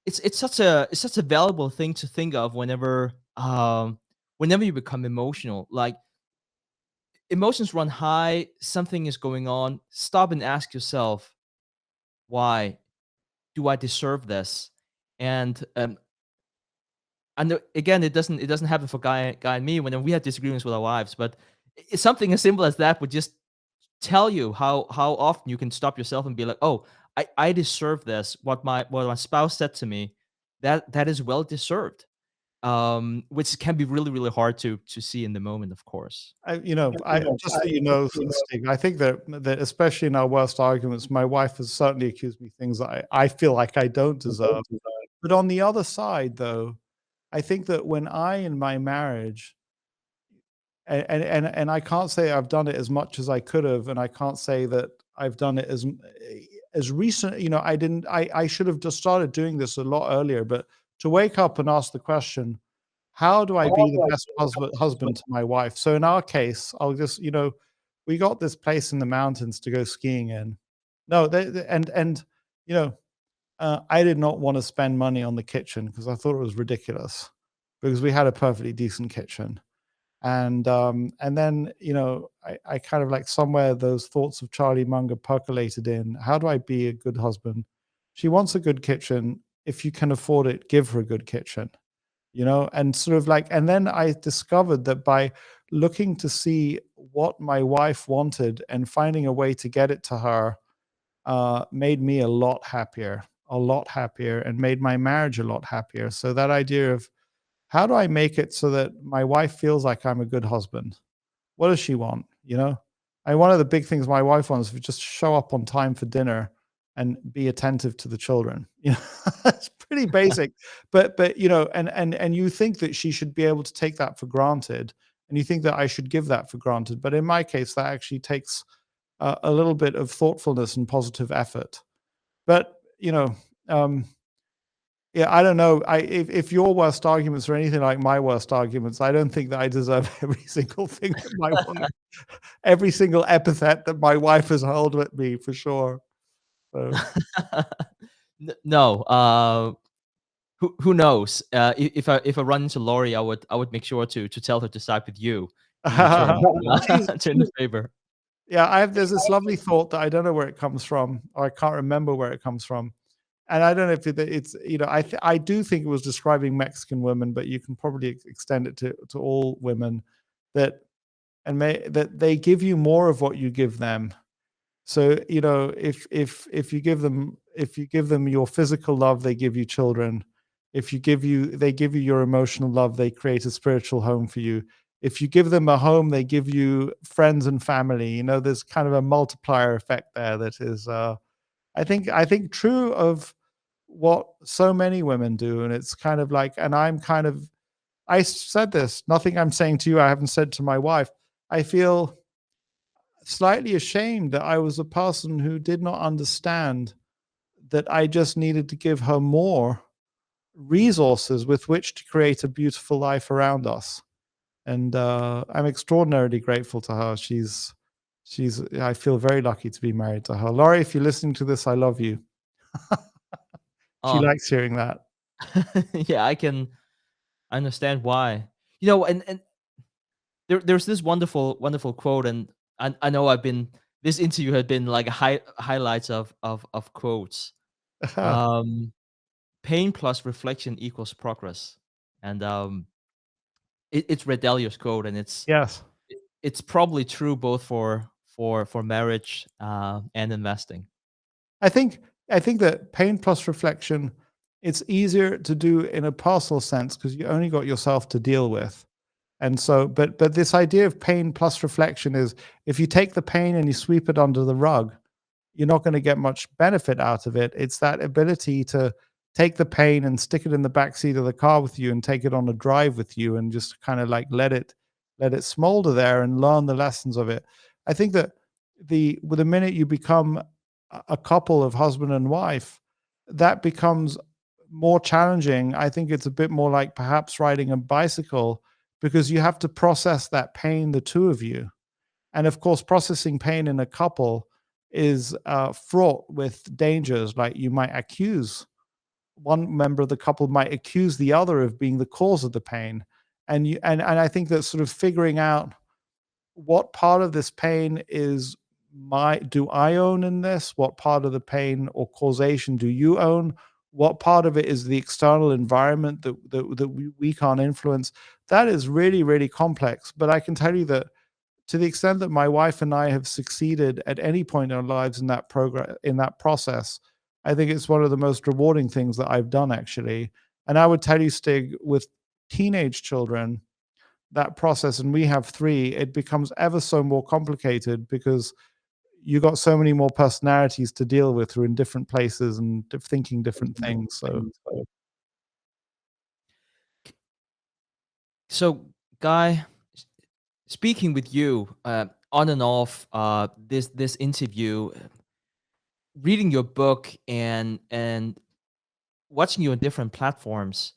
it's such a valuable thing to think of whenever you become emotional. Like, emotions run high, something is going on. Stop and ask yourself, why do I deserve this? And again, it doesn't happen for Guy and me whenever we have disagreements with our wives, but it's something as simple as that would just tell you how often you can stop yourself and be like, "Oh, I deserve this. What my spouse said to me, that is well deserved." Which can be really, really hard to see in the moment, of course. I just so you know, Stig, I think that especially in our worst arguments, my wife has certainly accused me of things that I feel like I don't deserve. But on the other side, though, I think that when I, in my marriage, and I can't say I've done it as much as I could have, and I can't say that I've done it as recent. I didn't. I should have just started doing this a lot earlier. But to wake up and ask the question, how do I be the best husband to my wife? So in our case, I'll just, we got this place in the mountains to go skiing in. No, you know, I did not want to spend money on the kitchen because I thought it was ridiculous, because we had a perfectly decent kitchen. And then, I kind of like, somewhere those thoughts of Charlie Munger percolated in. How do I be a good husband? She wants a good kitchen. If you can afford it, give her a good kitchen, and sort of like, and then I discovered that by looking to see what my wife wanted and finding a way to get it to her, made me a lot happier, and made my marriage a lot happier. So that idea of, how do I make it so that my wife feels like I'm a good husband? What does she want? One of the big things my wife wants is just show up on time for dinner and be attentive to the children. It's pretty basic, but and you think that she should be able to take that for granted, and you think that I should give that for granted. But in my case, that actually takes a little bit of thoughtfulness and positive effort. But yeah, I don't know. If your worst arguments are anything like my worst arguments, I don't think that I deserve every single thing that my wife, every single epithet that my wife has hurled at me, for sure. So No, who knows? If I run into Laurie, I would make sure to tell her to side with you in return, she's, turn the favor. yeah, there's this lovely thought that I don't know where it comes from, or I can't remember where it comes from. And I don't know if it's, I do think it was describing Mexican women, but you can probably extend it to all women, that that they give you more of what you give them. So, if you give them your physical love, they give you children. If they give you your emotional love, they create a spiritual home for you. If you give them a home, they give you friends and family. There's kind of a multiplier effect there that is, I think true of what so many women do. And it's kind of like, and I said this, nothing I'm saying to you, I haven't said to my wife. I feel slightly ashamed that I was a person who did not understand that I just needed to give her more resources with which to create a beautiful life around us. And I'm extraordinarily grateful to her. I feel very lucky to be married to her. Laurie, if you're listening to this, I love you. She Oh, likes hearing that. yeah, I can understand why. And there's this wonderful quote, and I know this interview had been like highlights of quotes. Um, Pain plus reflection equals progress, and it's Red Dalio's quote, and Yes. it's probably true both for marriage and investing. I think that pain plus reflection, it's easier to do in a personal sense because you only got yourself to deal with. And so, but this idea of pain plus reflection is, if you take the pain and you sweep it under the rug, you're not going to get much benefit out of it. It's that ability to take the pain and stick it in the back seat of the car with you and take it on a drive with you and just kind of like let it smolder there and learn the lessons of it. I think that with the minute you become a couple of husband and wife, that becomes more challenging. I think it's a bit more like perhaps riding a bicycle, because you have to process that pain, the two of you. And of course, processing pain in a couple is fraught with dangers. Like, you might accuse one member of the couple might accuse the other of being the cause of the pain. And I think that sort of figuring out what part of this pain is my do I own in this? What part of the pain or causation do you own? What part of it is the external environment that we can't influence? That is really, really complex. But I can tell you that, to the extent that my wife and I have succeeded at any point in our lives in that process, I think it's one of the most rewarding things that I've done, actually. And I would tell you, Stig, with teenage children, that process, and we have three, it becomes ever so more complicated, because you got so many more personalities to deal with who are in different places and thinking different things. So, Guy, speaking with you on and off this interview, reading your book and watching you on different platforms,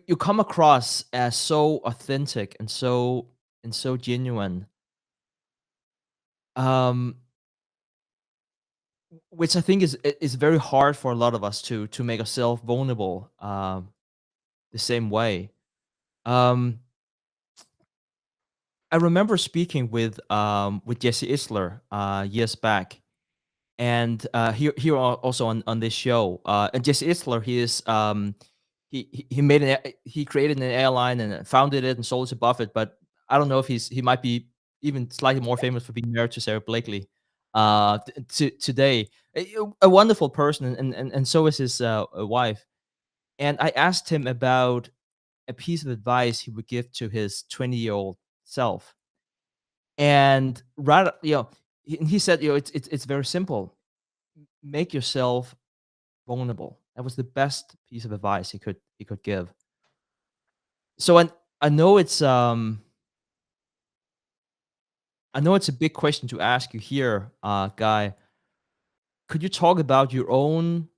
you come across as so authentic and so genuine. Um, which I think is very hard for a lot of us to make ourselves vulnerable the same way. Um, I remember speaking with Jesse Isler years back, and also on this show. And Jesse Isler, he made he created an airline and founded it and sold it to Buffett. But I don't know if he might be even slightly more famous for being married to Sarah Blakely today. A wonderful person, and so is his wife. And I asked him about a piece of advice he would give to his 20-year-old self. And right, he said, it's very simple. Make yourself vulnerable. That was the best piece of advice he could give. So, and I know it's I know it's a big question to ask you here, Guy. Could you talk about your own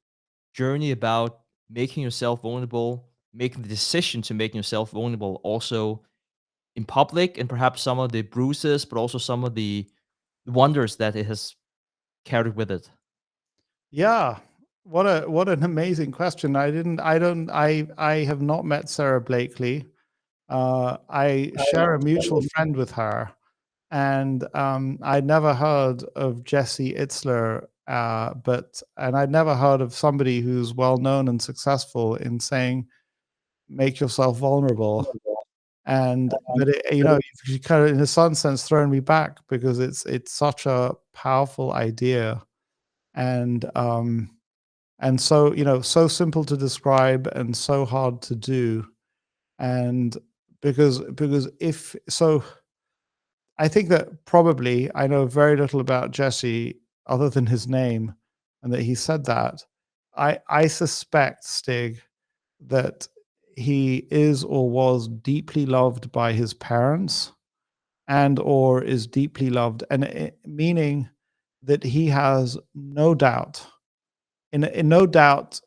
journey about making yourself vulnerable, making the decision to making yourself vulnerable also in public, and perhaps some of the bruises, but also some of the wonders that it has carried with it? Yeah. What an amazing question. I have not met Sarah Blakely. I share a mutual friend with her, and I'd never heard of Jesse Itzler, and I'd never heard of somebody who's well known and successful in saying, "Make yourself vulnerable." And but you kind of, in a certain sense, thrown me back, because it's such a powerful idea, and so, so simple to describe and so hard to do. And because if so, I think that probably I know very little about Jesse other than his name, and that he said that. I suspect, Stig, that he is or was deeply loved by his parents, and or is deeply loved, and meaning that he has no doubt, in no doubt,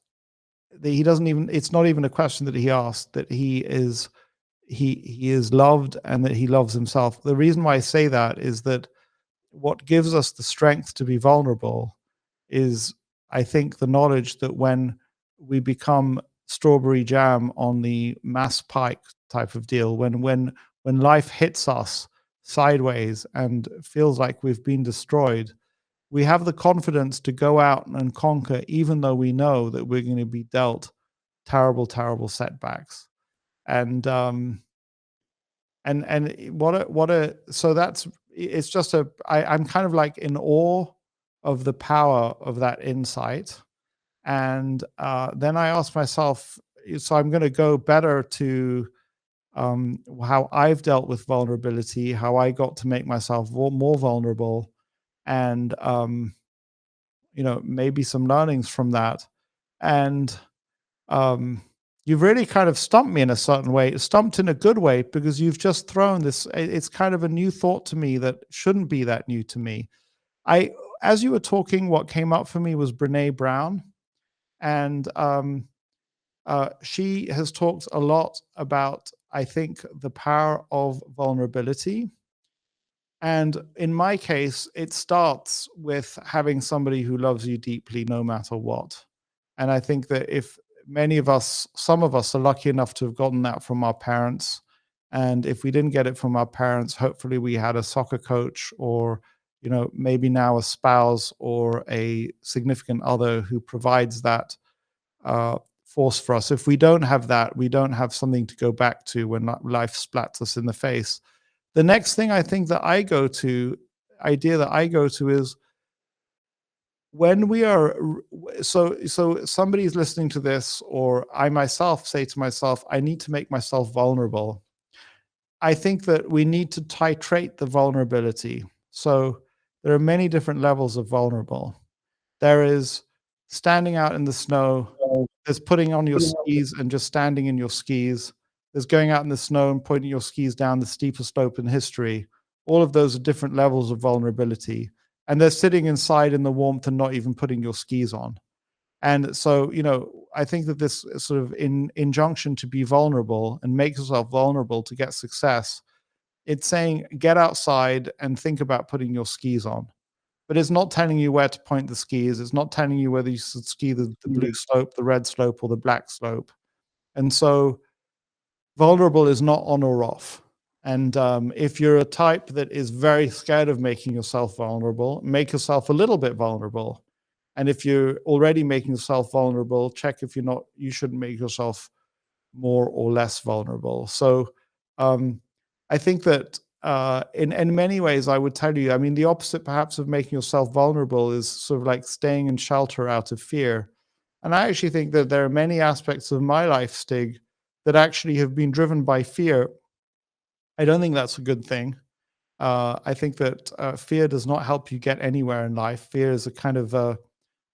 that he doesn't even, it's not even a question that he asked, that he is loved, and that he loves himself. The reason why I say that is that what gives us the strength to be vulnerable is, I think, the knowledge that when we become strawberry jam on the mass pike type of deal, when life hits us sideways and feels like we've been destroyed, we have the confidence to go out and conquer, even though we know that we're going to be dealt terrible, terrible setbacks. And what a so that's it's just I'm kind of like in awe of the power of that insight. And then I ask myself, so I'm going to go better to how I've dealt with vulnerability, how I got to make myself more vulnerable, and maybe some learnings from that. And you've really kind of stumped me in a certain way, stumped in a good way, because you've just thrown this. It's kind of a new thought to me that shouldn't be that new to me. As you were talking, what came up for me was Brene Brown. And she has talked a lot about, I think, the power of vulnerability. And in my case, it starts with having somebody who loves you deeply, no matter what. And I think that if many of us, some of us are lucky enough to have gotten that from our parents. And if we didn't get it from our parents, hopefully we had a soccer coach or, maybe now a spouse or a significant other who provides that force for us. If we don't have that, we don't have something to go back to when life splats us in the face. The next thing I think that idea that I go to is when we are, so somebody's listening to this, or I myself say to myself, I need to make myself vulnerable. I think that we need to titrate the vulnerability. So there are many different levels of vulnerable. There is standing out in the snow. There's putting on your skis and just standing in your skis. There's going out in the snow and pointing your skis down the steepest slope in history. All of those are different levels of vulnerability. And they're sitting inside in the warmth and not even putting your skis on. And so, I think that this sort of injunction to be vulnerable and make yourself vulnerable to get success, it's saying get outside and think about putting your skis on. But it's not telling you where to point the skis. It's not telling you whether you should ski the blue slope, the red slope, or the black slope. And so vulnerable is not on or off. And if you're a type that is very scared of making yourself vulnerable, make yourself a little bit vulnerable. And if you're already making yourself vulnerable, check if you're not, you shouldn't make yourself more or less vulnerable. So I think that in many ways, I would tell you, I mean, the opposite perhaps of making yourself vulnerable is sort of like staying in shelter out of fear. And I actually think that there are many aspects of my life, Stig, that actually have been driven by fear. I don't think that's a good thing. I think that fear does not help you get anywhere in life. Fear is a kind of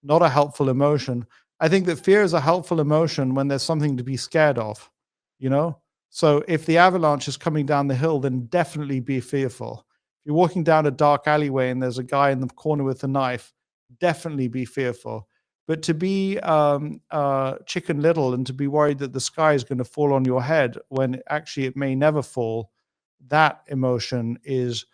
not a helpful emotion. I think that fear is a helpful emotion when there's something to be scared of, you know? So if the avalanche is coming down the hill, then definitely be fearful. If you're walking down a dark alleyway and there's a guy in the corner with a knife, definitely be fearful. But to be chicken little and to be worried that the sky is going to fall on your head when actually it may never fall, that emotion is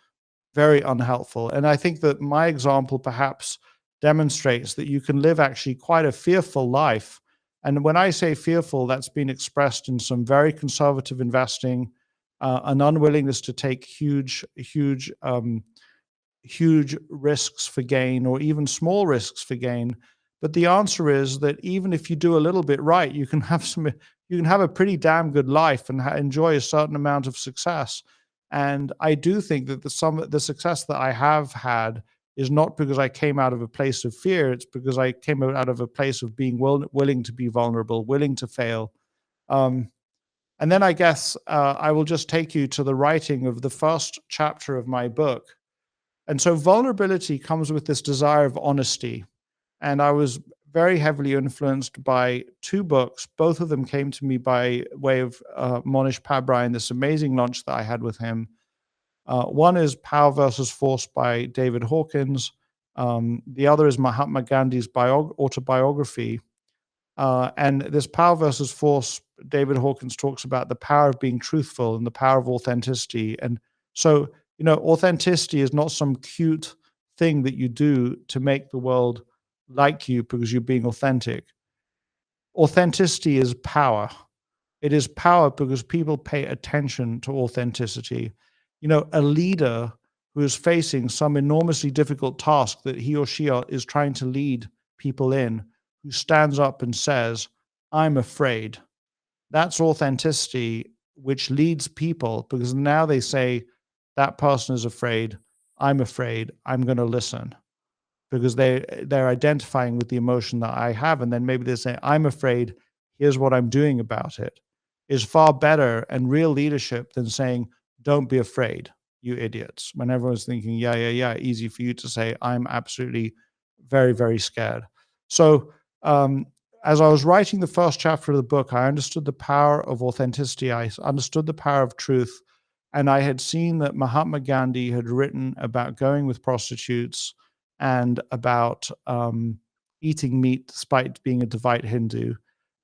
very unhelpful. And I think that my example perhaps demonstrates that you can live actually quite a fearful life. And when I say fearful, that's been expressed in some very conservative investing, an unwillingness to take huge risks for gain or even small risks for gain. But the answer is that even if you do a little bit right, you can have a pretty damn good life and enjoy a certain amount of success. And I do think that the success that I have had is not because I came out of a place of fear. It's because I came out of a place of being willing to be vulnerable, willing to fail. Um, and then I guess I will just take you to the writing of the first chapter of my book. And so vulnerability comes with this desire of honesty. And I was very heavily influenced by two books. Both of them came to me by way of Monish Pabrai, this amazing lunch that I had with him. One is Power versus Force by David Hawkins. The other is Mahatma Gandhi's autobiography. And this Power versus Force, David Hawkins talks about the power of being truthful and the power of authenticity. And so, authenticity is not some cute thing that you do to make the world like you because you're being authentic. Authenticity is power. It is power because people pay attention to authenticity. A leader who is facing some enormously difficult task that he or she is trying to lead people in, who stands up and says, I'm afraid. That's authenticity, which leads people because now they say, that person is afraid. I'm going to listen because they're identifying with the emotion that I have. And then maybe they say, I'm afraid. Here's what I'm doing about it. Is far better and real leadership than saying, don't be afraid, you idiots. When everyone's thinking, yeah, easy for you to say, I'm absolutely very, very scared. So as I was writing the first chapter of the book, I understood the power of authenticity. I understood the power of truth. And I had seen that Mahatma Gandhi had written about going with prostitutes and about eating meat despite being a devout Hindu.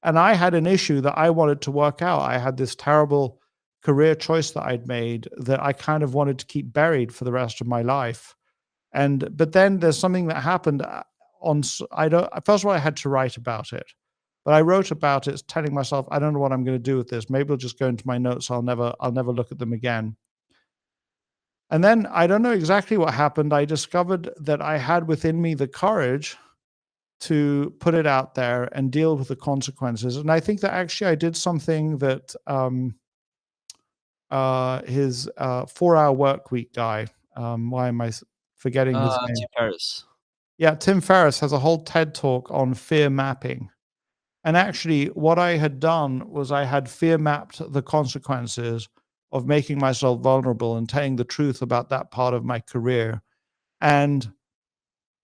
And I had an issue that I wanted to work out. I had this terrible career choice that I'd made that I kind of wanted to keep buried for the rest of my life. But then there's something that happened I don't, first of all, I had to write about it, but I wrote about it telling myself, I don't know what I'm going to do with this. Maybe I'll just go into my notes. I'll never look at them again. And then I don't know exactly what happened. I discovered that I had within me the courage to put it out there and deal with the consequences. And I think that actually I did something that his 4 Hour Work Week guy, why am I forgetting his name? Tim Ferriss. Yeah, Tim Ferriss has a whole TED talk on fear mapping. And actually, what I had done was I had fear mapped the consequences of making myself vulnerable and telling the truth about that part of my career. And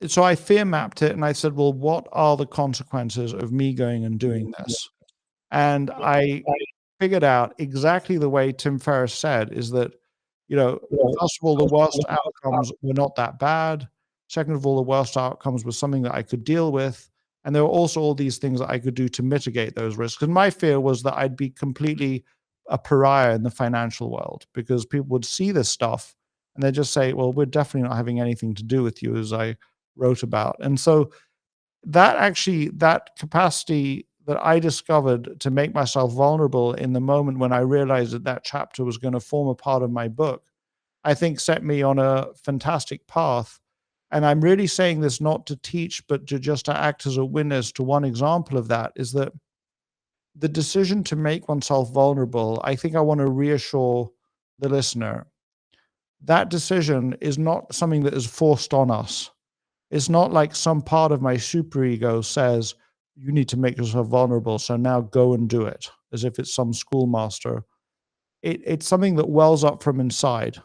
so I fear mapped it and I said, well, what are the consequences of me going and doing this? And I figured out exactly the way Tim Ferriss said is that, first of all, the worst outcomes were not that bad. Second of all, the worst outcomes were something that I could deal with. And there were also all these things that I could do to mitigate those risks. And my fear was that I'd be completely a pariah in the financial world because people would see this stuff and they'd just say, well, we're definitely not having anything to do with you, as I wrote about. And so that capacity that I discovered to make myself vulnerable in the moment when I realized that that chapter was going to form a part of my book, I think set me on a fantastic path. And I'm really saying this not to teach, but to just to act as a witness to one example of that is that the decision to make oneself vulnerable, I think I want to reassure the listener that decision is not something that is forced on us. It's not like some part of my superego says, you need to make yourself vulnerable. So now go and do it, as if it's some schoolmaster. It's something that wells up from inside.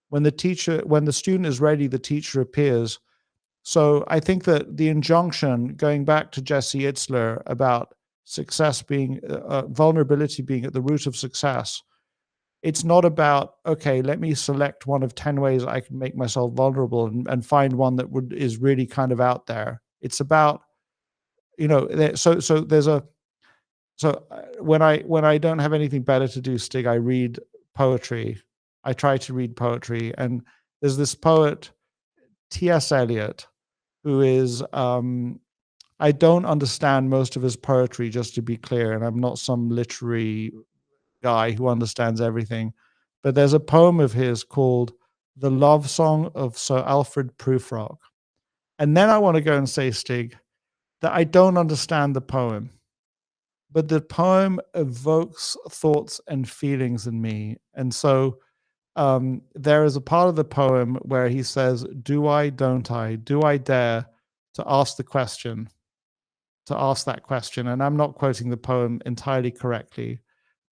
When the student is ready, the teacher appears. So I think that the injunction, going back to Jesse Itzler about success being, vulnerability being at the root of success, it's not about, okay, let me select one of 10 ways I can make myself vulnerable and find one that is really kind of out there. It's about, so there's a, so when I don't have anything better to do, Stig, I read poetry. I try to read poetry. And there's this poet, T.S. Eliot, who is, I don't understand most of his poetry, just to be clear, and I'm not some literary guy who understands everything. But there's a poem of his called The Love Song of Sir Alfred Prufrock. And then I want to go and say, Stig, that I don't understand the poem, but the poem evokes thoughts and feelings in me. And so there is a part of the poem where he says, do I, don't I, do I dare to ask the question, to ask that question? And I'm not quoting the poem entirely correctly,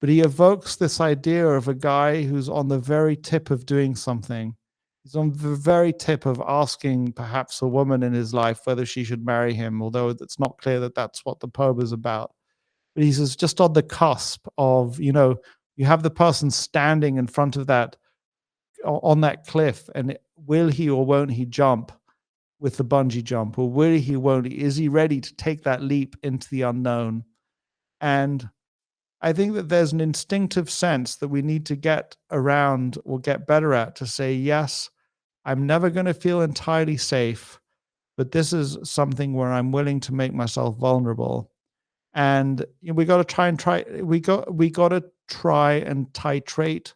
but he evokes this idea of a guy who's on the very tip of doing something. He's on the very tip of asking perhaps a woman in his life whether she should marry him, although it's not clear that that's what the poem is about. But he says just on the cusp of, you have the person standing in front of that, on that cliff, and will he or won't he jump with the bungee jump, or will he, won't he? Is he ready to take that leap into the unknown? And I think that there's an instinctive sense that we need to get around or get better at to say, yes, I'm never going to feel entirely safe, but this is something where I'm willing to make myself vulnerable. And we got to we got to try and titrate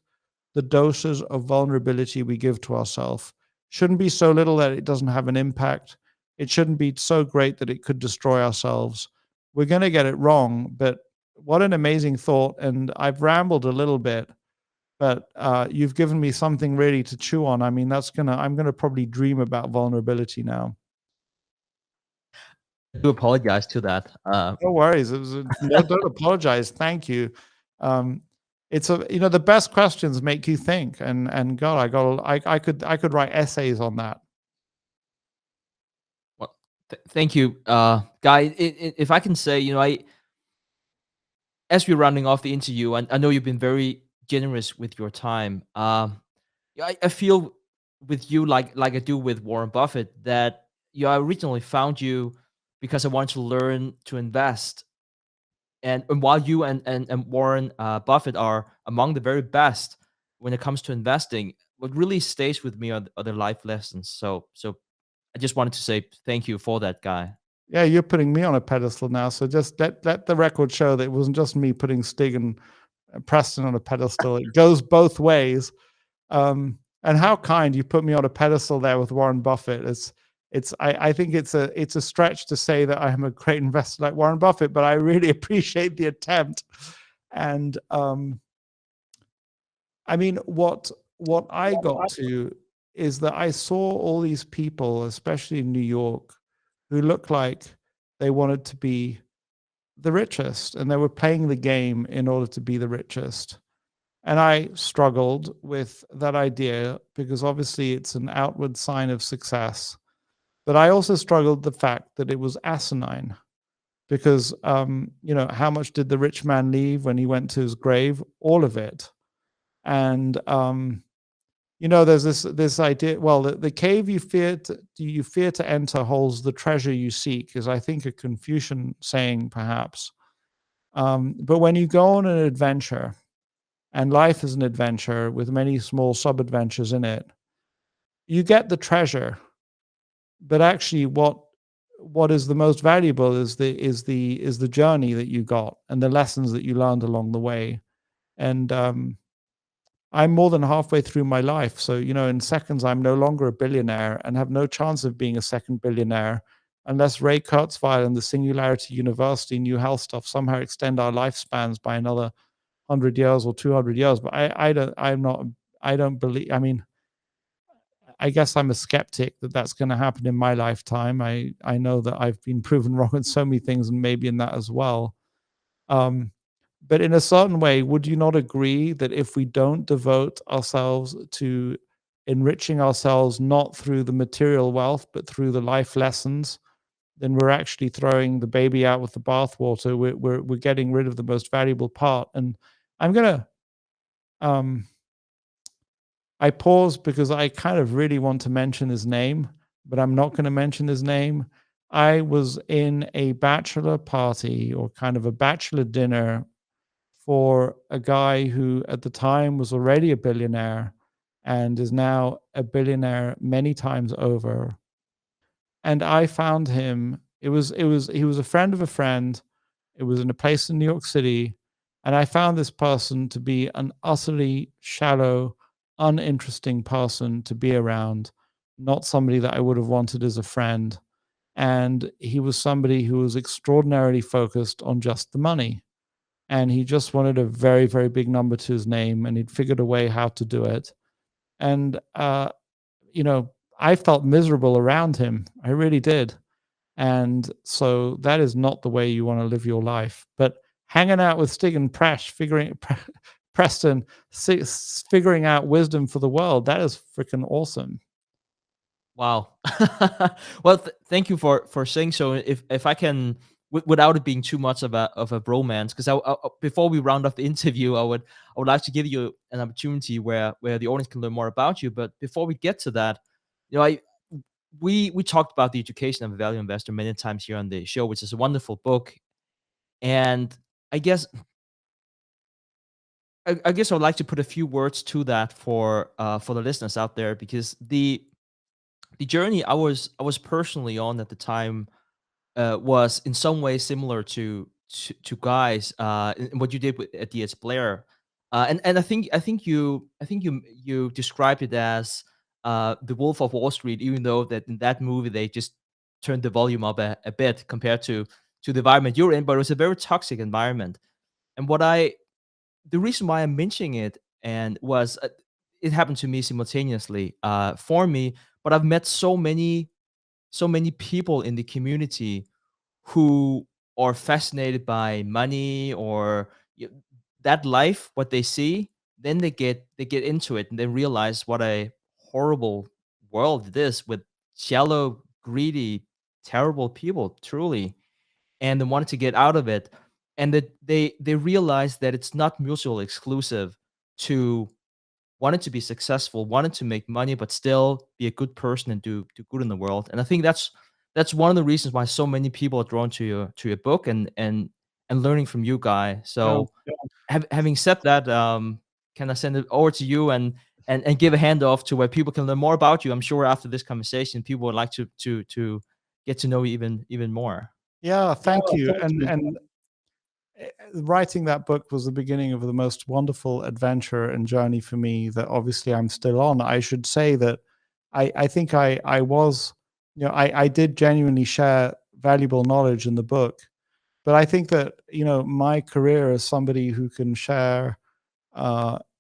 the doses of vulnerability we give to ourselves. Shouldn't be so little that it doesn't have an impact. It shouldn't be so great that it could destroy ourselves. We're going to get it wrong, but what an amazing thought. And I've rambled a little bit, but you've given me something really to chew on. I mean, I'm going to probably dream about vulnerability now. I do apologize to that. No worries. No, don't apologize. Thank you. It's the best questions make you think, and God, I could write essays on that. Well, thank you, Guy. If I can say, as we're rounding off the interview, I know you've been very generous with your time. I feel with you like I do with Warren Buffett that I originally found you because I want to learn to invest. And while you and Warren Buffett are among the very best when it comes to investing, what really stays with me are the life lessons. So I just wanted to say thank you for that, Guy. Yeah, you're putting me on a pedestal now. So just let the record show that it wasn't just me putting Stig and Preston on a pedestal. It goes both ways. And how kind you put me on a pedestal there with Warren Buffett. I think it's a stretch to say that I'm a great investor like Warren Buffett, but I really appreciate the attempt. And I mean, what I got to is that I saw all these people, especially in New York, who looked like they wanted to be the richest, and they were playing the game in order to be the richest. And I struggled with that idea because obviously it's an outward sign of success. But I also struggled with the fact that it was asinine because, how much did the rich man leave when he went to his grave? All of it. And, there's this idea. Well, the cave you fear to enter holds the treasure you seek is, I think, a Confucian saying, perhaps. But when you go on an adventure, and life is an adventure with many small sub-adventures in it, you get the treasure. But actually, what is the most valuable is the journey that you got and the lessons that you learned along the way. And I'm more than halfway through my life, so in seconds I'm no longer a billionaire and have no chance of being a second billionaire unless Ray Kurzweil and the Singularity University New Health stuff somehow extend our lifespans by another 100 years or 200 years. But I don't believe. I mean, I guess I'm a skeptic that that's going to happen in my lifetime. I know that I've been proven wrong in so many things, and maybe in that as well. But in a certain way, would you not agree that if we don't devote ourselves to enriching ourselves, not through the material wealth, but through the life lessons, then we're actually throwing the baby out with the bathwater. We're getting rid of the most valuable part. And I'm gonna I pause because I kind of really want to mention his name, but I'm not going to mention his name. I was in a bachelor party or kind of a bachelor dinner for a guy who at the time was already a billionaire and is now a billionaire many times over. And I found him, he was a friend of a friend. It was in a place in New York City. And I found this person to be an utterly shallow, uninteresting person to be around, not somebody that I would have wanted as a friend. And he was somebody who was extraordinarily focused on just the money. And he just wanted a very, very big number to his name, and he'd figured a way how to do it. And, I felt miserable around him. I really did. And so that is not the way you want to live your life. But hanging out with Stig and Preston, figuring out wisdom for the world, that is freaking awesome. Wow. Well, thank you for saying so. If I can, without it being too much of a bromance, because before we round off the interview, I would like to give you an opportunity where the audience can learn more about you. But before we get to that, we talked about the education of a value investor many times here on the show, which is a wonderful book. And I guess I would like to put a few words to that for the listeners out there, because the journey I was personally on at the time was in some ways similar to Guy's in what you did at DS Blair, and I think you described it as the Wolf of Wall Street, even though that in that movie they just turned the volume up a bit compared to the environment you're in, but it was a very toxic environment. And the reason why I'm mentioning it and was it happened to me simultaneously for me, but I've met so many people in the community who are fascinated by money or that life, what they see, then they get into it and they realize what a horrible world it is with shallow, greedy, terrible people, truly, and they wanted to get out of it, and that they realize that it's not mutually exclusive to wanted to be successful, wanted to make money, but still be a good person and do good in the world. And I think that's one of the reasons why so many people are drawn to your book and learning from you, Guy. No, So having said that, can I send it over to you and give a handoff to where people can learn more about you? I'm sure after this conversation, people would like to get to know you even more. yeah, thank you. And writing that book was the beginning of the most wonderful adventure and journey for me that obviously I'm still on. I should say that I think I was, I did genuinely share valuable knowledge in the book, but I think that, my career as somebody who can share,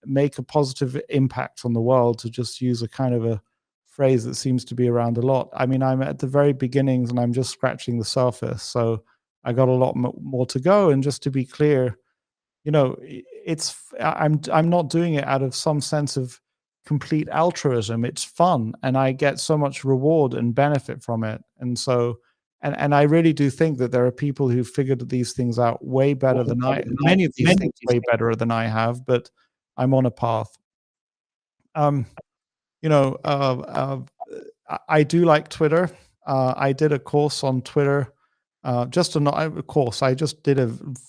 make a positive impact on the world, to just use a kind of a phrase that seems to be around a lot. I mean, I'm at the very beginnings and I'm just scratching the surface. So I got a lot more to go. And just to be clear, I'm not doing it out of some sense of complete altruism. It's fun, and I get so much reward and benefit from it. And so, and I really do think that there are people who figured these things out way better than many of these things way better than I have. But I'm on a path. Um, you know, I do like Twitter. I did a course on Twitter. Just a course. I just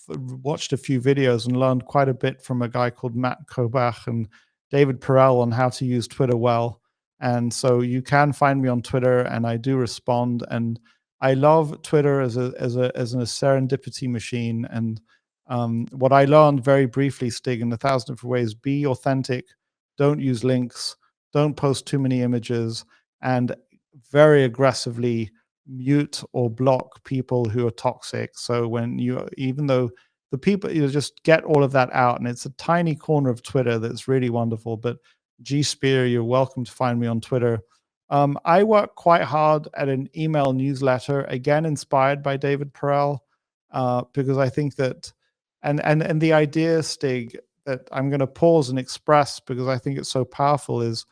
watched a few videos and learned quite a bit from a guy called Matt Kobach and David Perel on how to use Twitter well. And so you can find me on Twitter, and I do respond. And I love Twitter as a serendipity machine. And what I learned very briefly, Stig, in 1,000 different ways: be authentic, don't use links, don't post too many images, and very aggressively mute or block people who are toxic. So even though the people, just get all of that out, and it's a tiny corner of Twitter that's really wonderful. But G Spier, you're welcome to find me on Twitter. I work quite hard at an email newsletter, again inspired by David Perel, because I think that, and the idea, Stig, that I'm going to pause and express because I think it's so powerful, is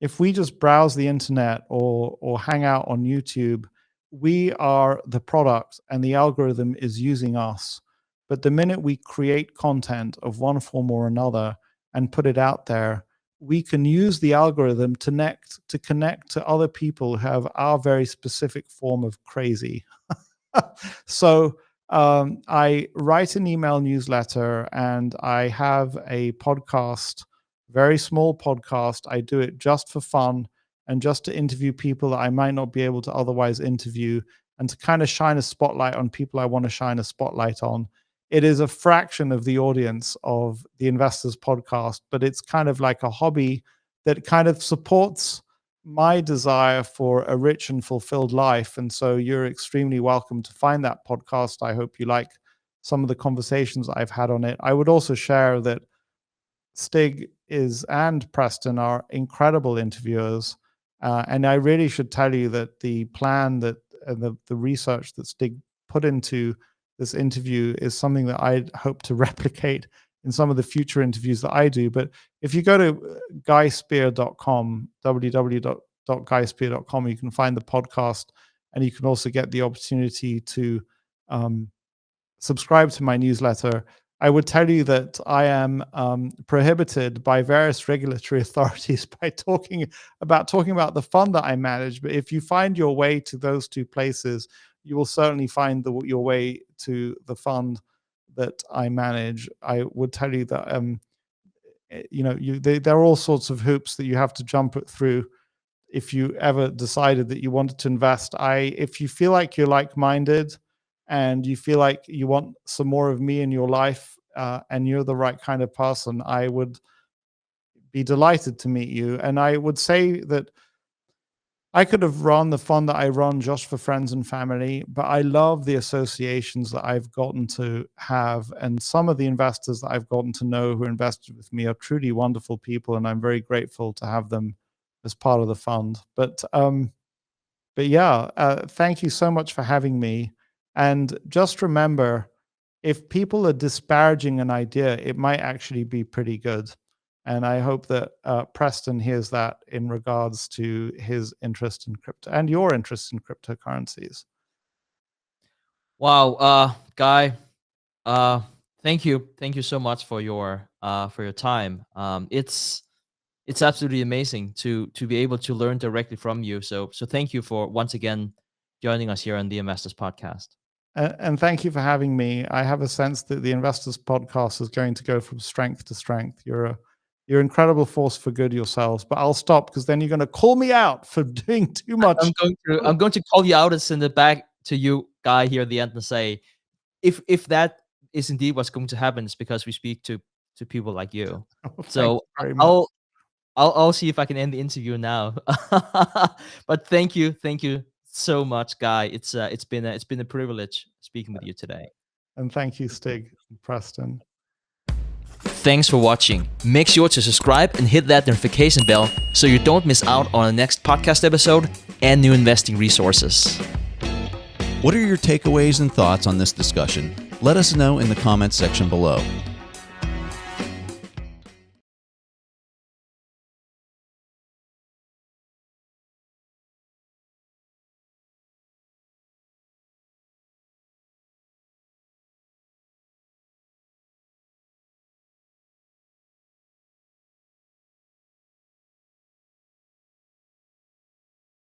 if we just browse the internet or hang out on YouTube, we are the product and the algorithm is using us. But the minute we create content of one form or another and put it out there, we can use the algorithm to connect to other people who have our very specific form of crazy. So I write an email newsletter, and I have a podcast, very small podcast. I do it just for fun and just to interview people that I might not be able to otherwise interview, and to kind of shine a spotlight on people I want to shine a spotlight on. It is a fraction of the audience of the Investors Podcast, but it's kind of like a hobby that kind of supports my desire for a rich and fulfilled life. And so you're extremely welcome to find that podcast. I hope you like some of the conversations I've had on it. I would also share that Stig and Preston are incredible interviewers. And I really should tell you that the plan that the research that Stig put into this interview is something that I hope to replicate in some of the future interviews that I do. But if you go to guyspier.com, www.guyspier.com, you can find the podcast, and you can also get the opportunity to subscribe to my newsletter. I would tell you that I am prohibited by various regulatory authorities by talking about the fund that I manage. But if you find your way to those two places, you will certainly find your way to the fund that I manage. I would tell you that there are all sorts of hoops that you have to jump through if you ever decided that you wanted to invest. If you feel like you're like-minded and you feel like you want some more of me in your life, and you're the right kind of person, I would be delighted to meet you. And I would say that I could have run the fund that I run just for friends and family, but I love the associations that I've gotten to have. And some of the investors that I've gotten to know who invested with me are truly wonderful people, and I'm very grateful to have them as part of the fund. But yeah, thank you so much for having me. And just remember, if people are disparaging an idea, it might actually be pretty good. And I hope that Preston hears that in regards to his interest in crypto and your interest in cryptocurrencies. Wow, Guy, thank you so much for your time. It's absolutely amazing to be able to learn directly from you. So thank you for once again joining us here on the Investors Podcast. And thank you for having me. I have a sense that the Investors Podcast is going to go from strength to strength. You're an incredible force for good yourselves, but I'll stop because then you're going to call me out for doing too much. I'm going to call you out as in the back to you, Guy, here at the end and say, if that is indeed what's going to happen, it's because we speak to people like you. So I'll see if I can end the interview now. But thank you so much, Guy. It's been a privilege speaking with you today. And thank you, Stig and Preston. Thanks for watching. Make sure to subscribe and hit that notification bell so you don't miss out on the next podcast episode and new investing resources. What are your takeaways and thoughts on this discussion? Let us know in the comments section below.